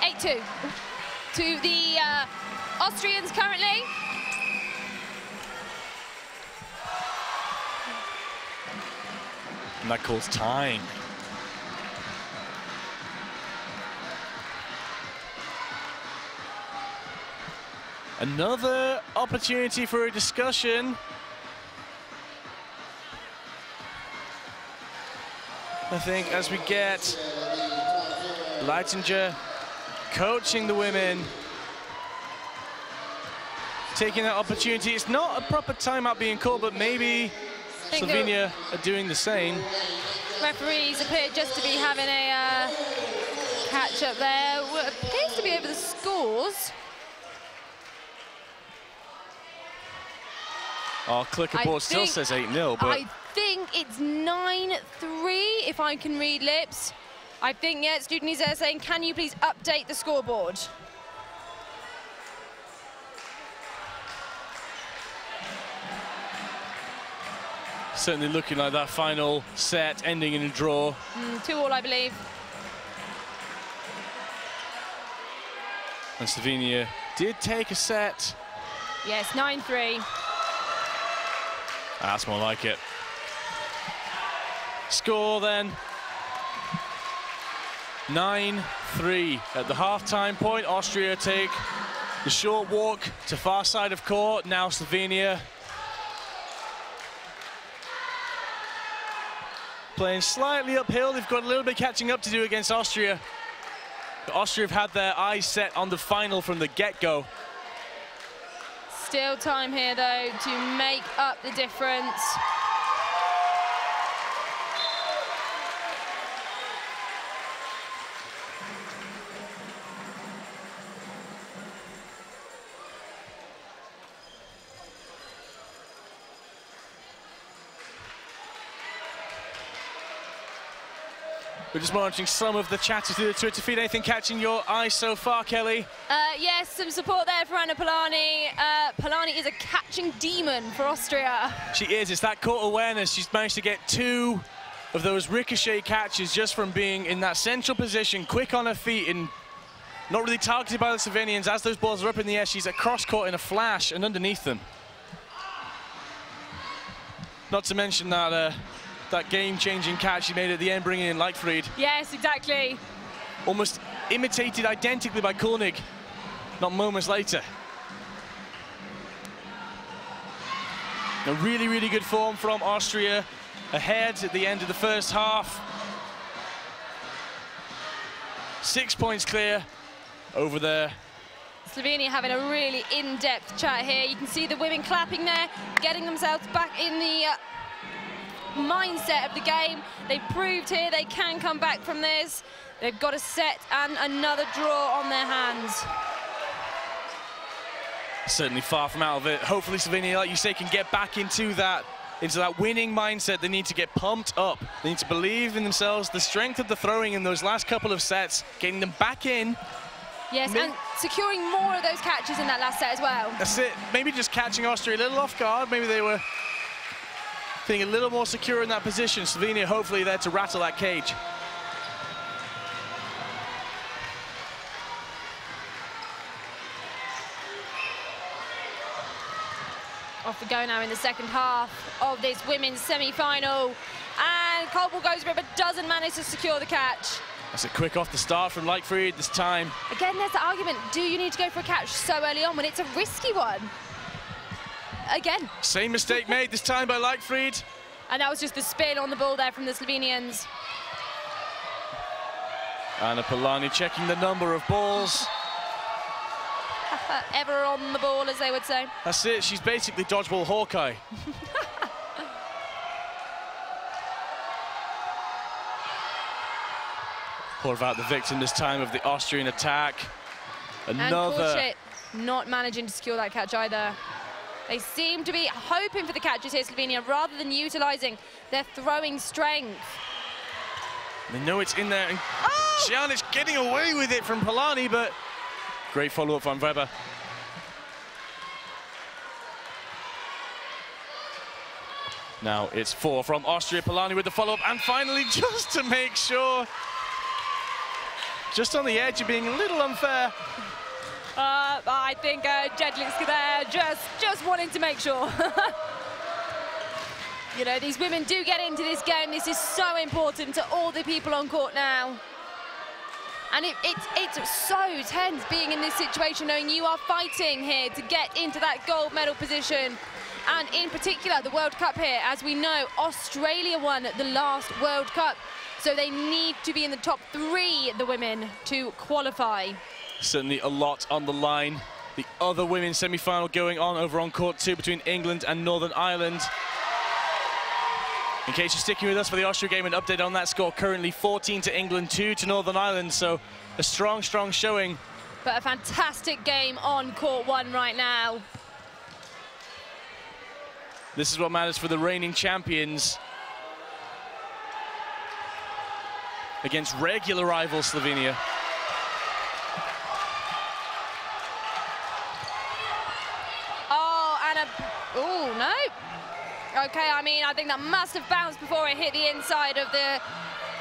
8-2 to the Austrians currently. And that calls time. Another opportunity for a discussion. I think as we get Leitinger coaching the women, taking that opportunity. It's not a proper timeout being called, but maybe Slovenia are doing the same. Referees appear just to be having a catch up there. What appears to be over the scores. Our clicker board still says 8-0, but... I think it's 9-3, if I can read lips. I think, yeah, Studeni's there saying, can you please update the scoreboard? Certainly looking like that final set ending in a draw. 2-2, I believe. And Slovenia did take a set. Yes, 9-3. That's more like it. Score then. 9-3 at the half-time point. Austria take the short walk to far side of court. Now Slovenia playing slightly uphill. They've got a little bit catching up to do against Austria. But Austria have had their eyes set on the final from the get-go. Still time here, though, to make up the difference. We're just monitoring some of the chatter through the Twitter feed. Anything catching your eye so far, Kelly? Yes, some support there for Anna Polani. Polani is a catching demon for Austria. She is. It's that court awareness. She's managed to get 2 of those ricochet catches just from being in that central position, quick on her feet and not really targeted by the Slovenians. As those balls are up in the air, she's across court in a flash and underneath them. Not to mention that that game-changing catch she made at the end, bringing in Leichfried. Yes, exactly. Almost imitated identically by Koenig, not moments later. A really, really good form from Austria, ahead at the end of the first half. 6 points clear over their Slovenia having a really in-depth chat here. You can see the women clapping there, getting themselves back in the mindset of the game. They've proved here they can come back from this. They've got a set and another draw on their hands. Certainly far from out of it. Hopefully Slovenia, like you say, can get back into that winning mindset. They need to get pumped up. They need to believe in themselves. The strength of the throwing in those last couple of sets, getting them back in. Yes, and securing more of those catches in that last set as well. That's it. Maybe just catching Austria a little off guard. Maybe they were feeling a little more secure in that position. Slovenia hopefully there to rattle that cage. Off we go now in the second half of this women's semi-final. And Koldball goes for it, but doesn't manage to secure the catch. That's a quick off the start from Leichfried this time. Again, there's the argument, do you need to go for a catch so early on when it's a risky one? Again. Same mistake made this time by Leichfried. And that was just the spin on the ball there from the Slovenians. Anna Polani checking the number of balls. Ever on the ball, as they would say. That's it, she's basically Dodgeball Hawkeye. Horvat the victim this time of the Austrian attack. Another. And Korchet not managing to secure that catch either. They seem to be hoping for the catches here, Slovenia, rather than utilising their throwing strength. They know it's in there, and Sjanic getting away with it from Polani, but great follow-up from Weber. Now it's 4 from Austria. Polani with the follow-up, and finally, just to make sure, just on the edge of being a little unfair. I think Jedlicka there just wanting to make sure. You know, these women do get into this game. This is so important to all the people on court now. And it's so tense being in this situation, knowing you are fighting here to get into that gold medal position. And in particular, the World Cup here. As we know, Australia won the last World Cup. So they need to be in the top 3, the women, to qualify. Certainly a lot on the line. The other women's semi-final going on over on court 2 between England and Northern Ireland. In case you're sticking with us for the Austria game, an update on that score. Currently 14 to England, 2 to Northern Ireland. So a strong, strong showing. But a fantastic game on court 1 right now. This is what matters for the reigning champions against regular rival Slovenia. Oh, no. Okay, I mean, I think that must have bounced before it hit the inside of the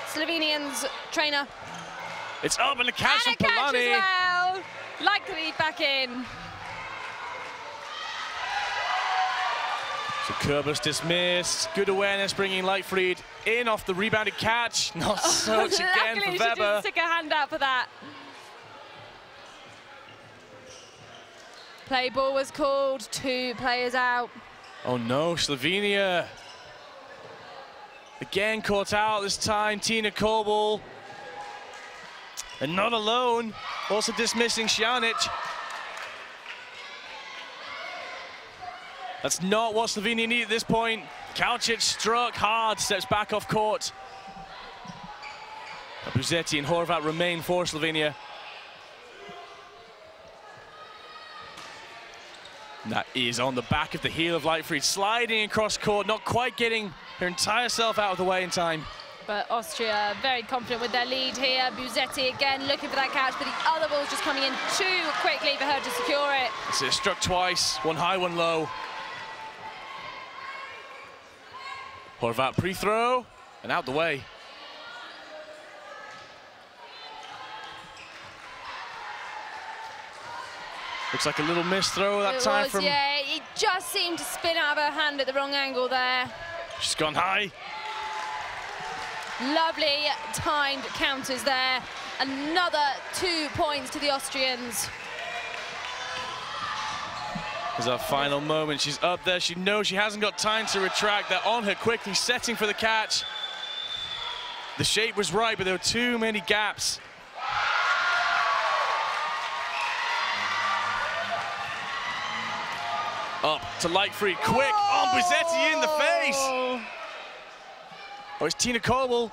Slovenians' trainer. It's up, and a catch from Polani. As well. Likely back in. So Kurbus dismissed. Good awareness, bringing Leichfried in off the rebounded catch. Not so much again for Weber. She just stick her hand out for that. Play ball was called, 2 players out. Oh no, Slovenia. Again caught out, this time Tina Koldball. And not alone, also dismissing Sjanic. That's not what Slovenia need at this point. Kalcic struck hard, steps back off court. Buzetti and Horvat remain for Slovenia. And that is on the back of the heel of Leichfried, sliding across court, not quite getting her entire self out of the way in time. But Austria very confident with their lead here. Buzetti again looking for that catch, but the other ball's just coming in too quickly for her to secure it. So it struck twice, one high, one low. Horvat pre-throw, and out the way. Looks like a little missed throw that time from... Yeah, it just seemed to spin out of her hand at the wrong angle there. She's gone high. Lovely timed counters there. Another 2 points to the Austrians. There's our final moment. She's up there. She knows she hasn't got time to retract. They're on her quickly, setting for the catch. The shape was right, but there were too many gaps. Up to light free, quick on Buzzetti in the face. Oh, it's Tina Coble.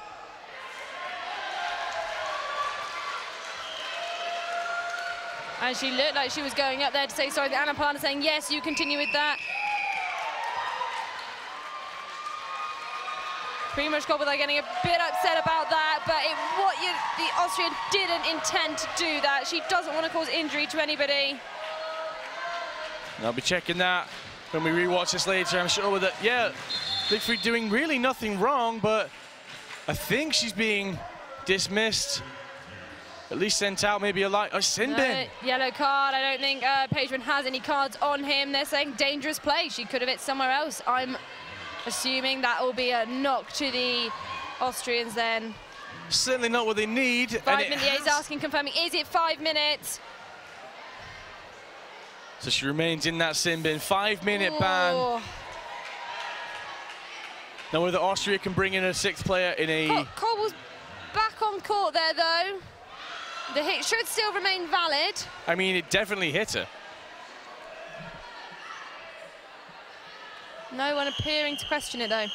And she looked like she was going up there to say sorry. The Anna Plana saying, yes, you continue with that. Primož Coble, they're getting a bit upset about that, but the Austrian didn't intend to do that. She doesn't want to cause injury to anybody. I'll be checking that when we rewatch this later, I'm sure with it. Yeah, Lichfried doing really nothing wrong, but I think she's being dismissed. At least sent out maybe a sin bin. Yellow card. I don't think Pageman has any cards on him. They're saying dangerous play. She could have hit somewhere else. I'm assuming that will be a knock to the Austrians then. Certainly not what they need. 5 minutes, he's asking, confirming, is it 5 minutes? So she remains in that sin bin. 5-minute ban. Now whether Austria can bring in a 6th player in a... Coble's back on court there though. The hit should still remain valid. I mean, it definitely hit her. No one appearing to question it though.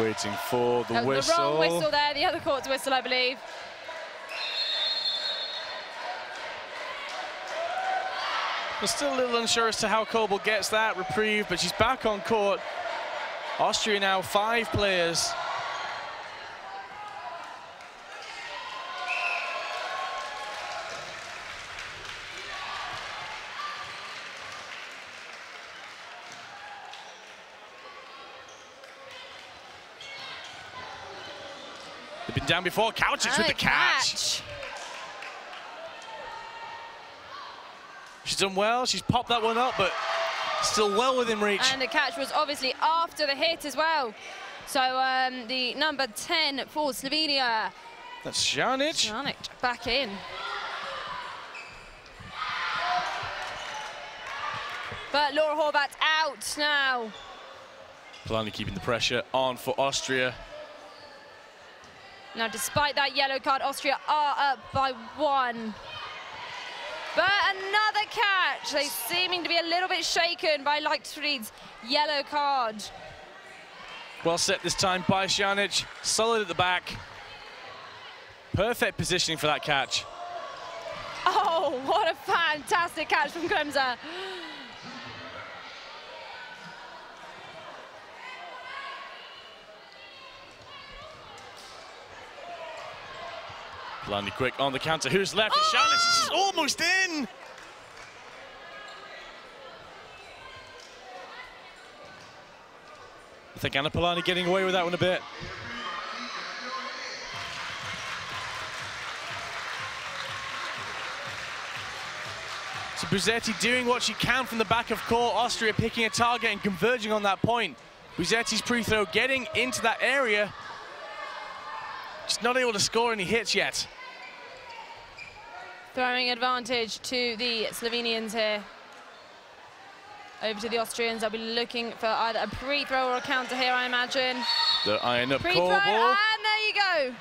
Waiting for the whistle. The wrong whistle there, the other court's whistle, I believe. We're still a little unsure as to how Coble gets that reprieve, but she's back on court. Austria now 5 players. They've been down before. Couches with the catch. She's done well. She's popped that one up, but still well within reach. And the catch was obviously after the hit as well. So the number 10 for Slovenia. That's Šanić. Šanić back in. But Laura Horvat's out now. Plani keeping the pressure on for Austria. Now, despite that yellow card, Austria are up by 1. But another catch. They seeming to be a little bit shaken by Lichfried's yellow card. Well set this time by Šanić. Solid at the back. Perfect positioning for that catch. Oh, what a fantastic catch from Kremser. Plani quick on the counter. Who's left? It's Šanić. She's almost in. I think Anna Plani getting away with that one a bit. So Buzzetti doing what she can from the back of court. Austria picking a target and converging on that point. Buzzetti's pre-throw getting into that area. Just not able to score any hits yet. Throwing advantage to the Slovenians here. Over to the Austrians. They'll be looking for either a pre-throw or a counter here, I imagine. The iron up pre-throw, Coble. and there you go.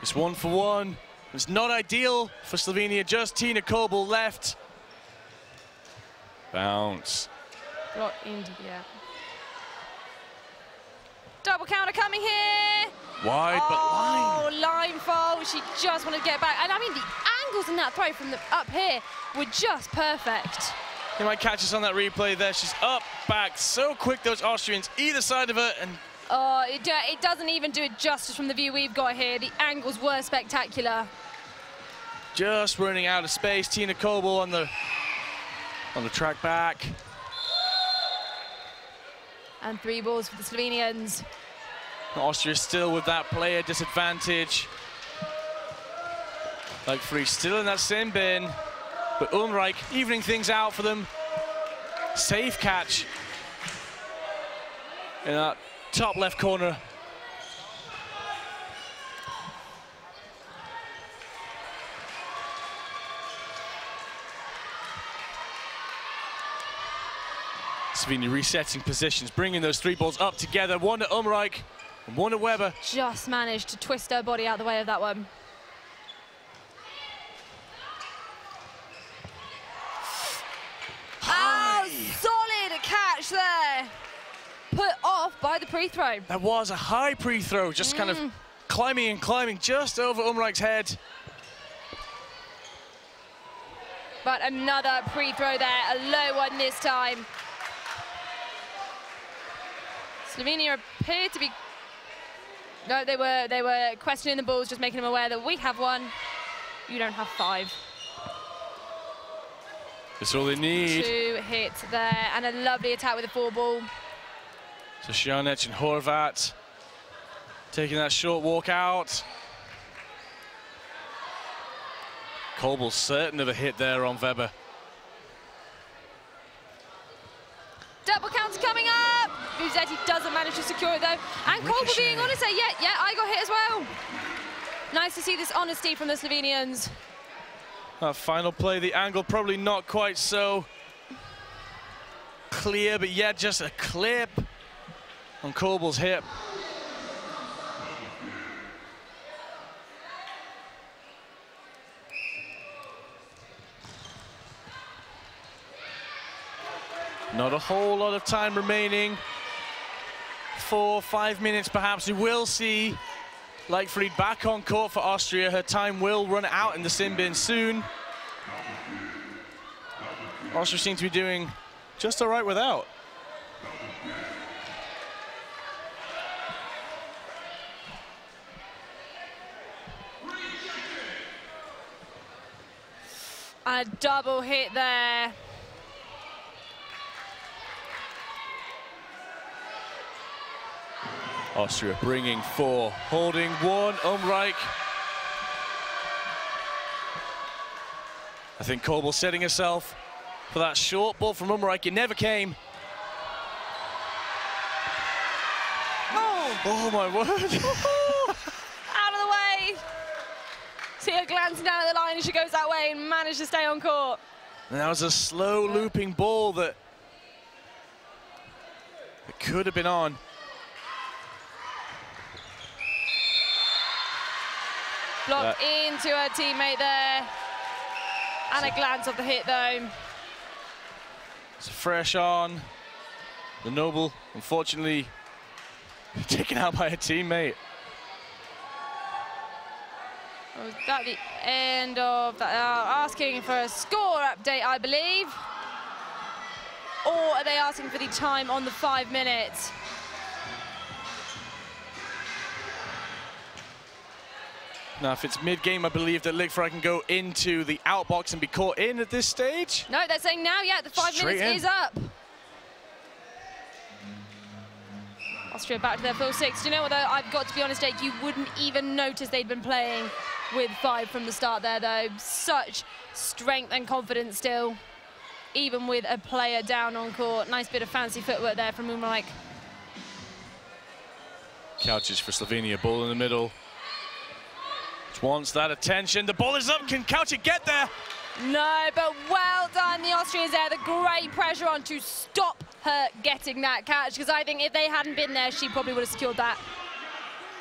It's 1 for 1. It's not ideal for Slovenia. Just Tina Coble left. Bounce. Block into the air. Double counter coming here. Wide, but line. Oh, line fault. She just wanted to get back. And I mean, the angles in that throw from the up here were just perfect. You might catch us on that replay there. She's up, back, so quick, those Austrians, either side of her. And it doesn't even do it justice from the view we've got here. The angles were spectacular. Just running out of space. Tina Coble on the track back. And 3 balls for the Slovenians. Austria still with that player disadvantage. Lichfried still in that sin bin. But Ulmreich evening things out for them. Safe catch in that top left corner. Slovenia resetting positions, bringing those 3 balls up together. One to Ulmreich and one to Weber. Just managed to twist her body out of the way of that one. solid catch there. Put off by the pre-throw. That was a high pre-throw, just kind of climbing and climbing just over Umrijk's head. But another pre-throw there, a low one this time. Slovenia appeared to be... No, they were questioning the balls, just making them aware that we have one. You don't have 5. That's all they need. 2 hits there, and a lovely attack with the 4 ball. So Šanić and Horvat taking that short walk out. Kolbel certain of a hit there on Weber. Double counter coming up. Buzetti doesn't manage to secure it though. And Kolbel being honest, say, yeah, I got hit as well. Nice to see this honesty from the Slovenians. Final play, the angle probably not quite so clear, but yeah, just a clip on Kolbel's hip. Not a whole lot of time remaining. 4 or 5 minutes perhaps. We will see Leichtfried back on court for Austria. Her time will run out in the sin bin soon. Austria seem to be doing just all right without. A double hit there. Austria bringing 4, holding 1, Umrijk. I think Kolbel setting herself for that short ball from Umrijk. It never came. Oh my word. Out of the way. See her glancing down at the line and she goes that way and managed to stay on court. And that was a slow looping ball that could have been on. Blocked into her teammate there. And a glance of the hit though. It's fresh on. The Noble, unfortunately, taken out by a teammate. Was that the end of that? Asking for a score update, I believe. Or are they asking for the time on the 5 minutes? Now, if it's mid-game, I believe that Leichtfried can go into the outbox and be caught in at this stage. No, they're saying now, yeah, the 5 minutes is up. Austria back to their full 6. Do you know what, though? I've got to be honest, Jake, you wouldn't even notice they'd been playing with 5 from the start there, though. Such strength and confidence still, even with a player down on court. Nice bit of fancy footwork there from Umrijk. Couches for Slovenia, ball in the middle. Wants that attention. The ball is up. Can Couch get there? No, but well done, the Austrians there. The great pressure on to stop her getting that catch, because I think if they hadn't been there, she probably would have secured that.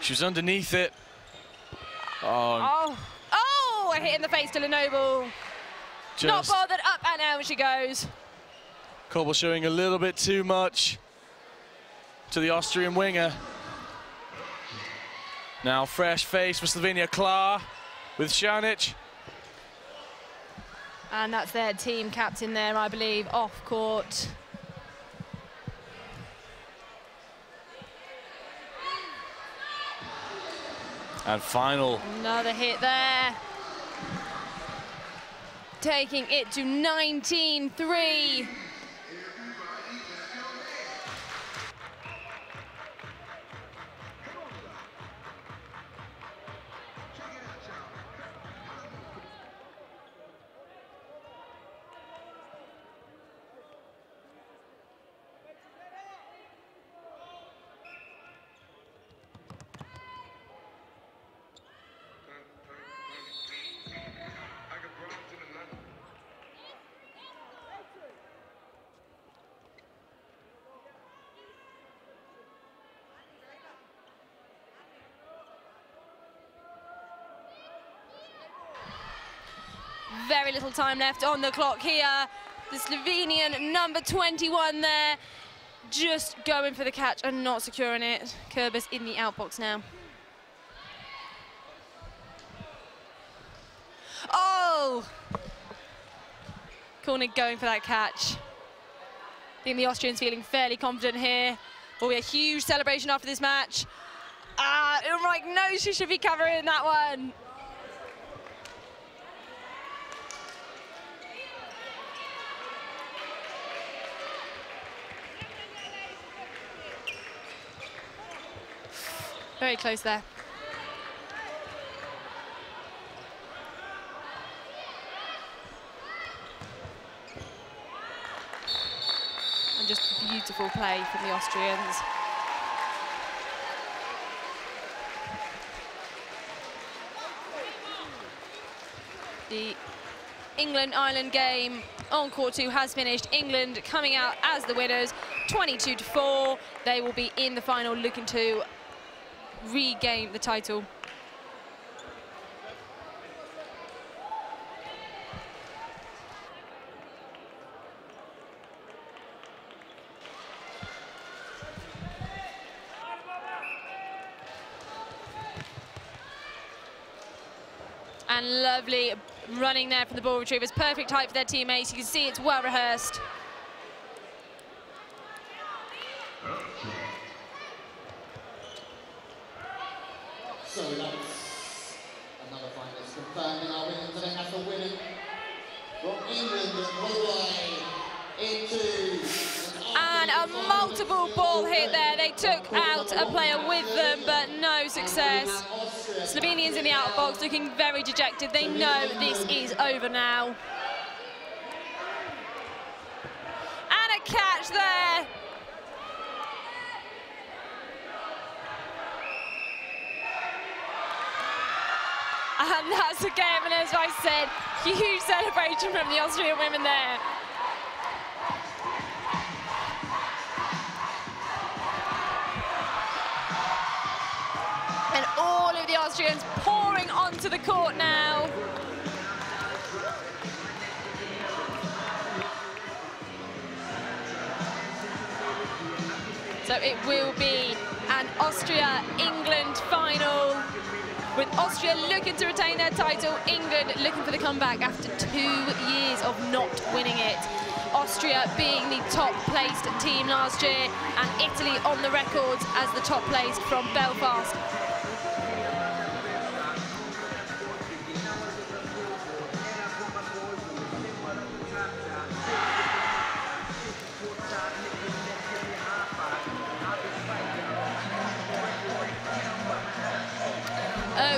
She was underneath it. Oh, a hit in the face to Lenoble. Not bothered, up and out she goes. Kolbel showing a little bit too much to the Austrian winger. Now fresh face for Slovenia, Klar with Šanić. And that's their team captain there, I believe, off court. And final. Another hit there. Taking it to 19-3. Very little time left on the clock here. The Slovenian number 21 there, just going for the catch and not securing it. Kurbis in the outbox now. Oh! Kornig going for that catch. I think the Austrians feeling fairly confident here. Will be a huge celebration after this match. Ulrich knows she should be covering that one. Very close there. And just beautiful play from the Austrians. The England-Ireland game on court 2 has finished. England coming out as the winners, 22-4. They will be in the final looking to regain the title. And lovely running there from the ball retrievers. Perfect height for their teammates. You can see it's well rehearsed. So that's another finalist confirming our winner today. That's the winner from England all the way into... And a multiple ball hit there. They took out a player with them, but no success. Slovenians in the outbox looking very dejected. They know this is over now. And a catch there. And that's the game, and as I said, huge celebration from the Austrian women there. And all of the Austrians pouring onto the court now. So it will be an Austria-England final, with Austria looking to retain their title, England looking for the comeback after 2 years of not winning it. Austria being the top-placed team last year, and Italy on the records as the top-placed from Belfast.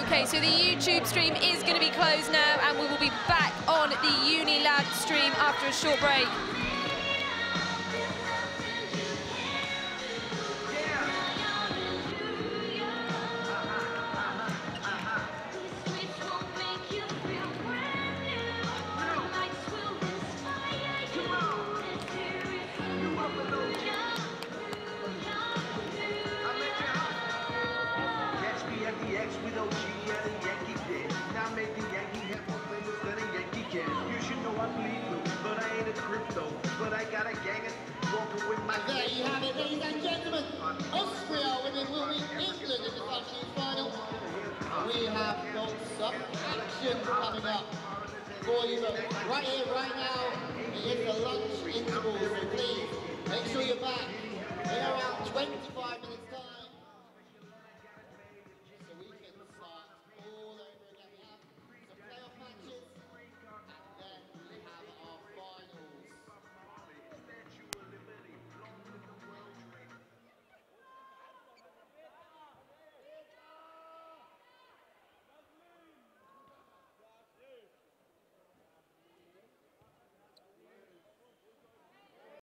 Okay, so the YouTube stream is going to be closed now, and we will be back on the Unilad stream after a short break. And there you have it, ladies and gentlemen. Austria women will meet England in the country final. We have got some action coming up for you, but right here, right now, it is the lunch interval, so please make sure you're back in around 25 minutes.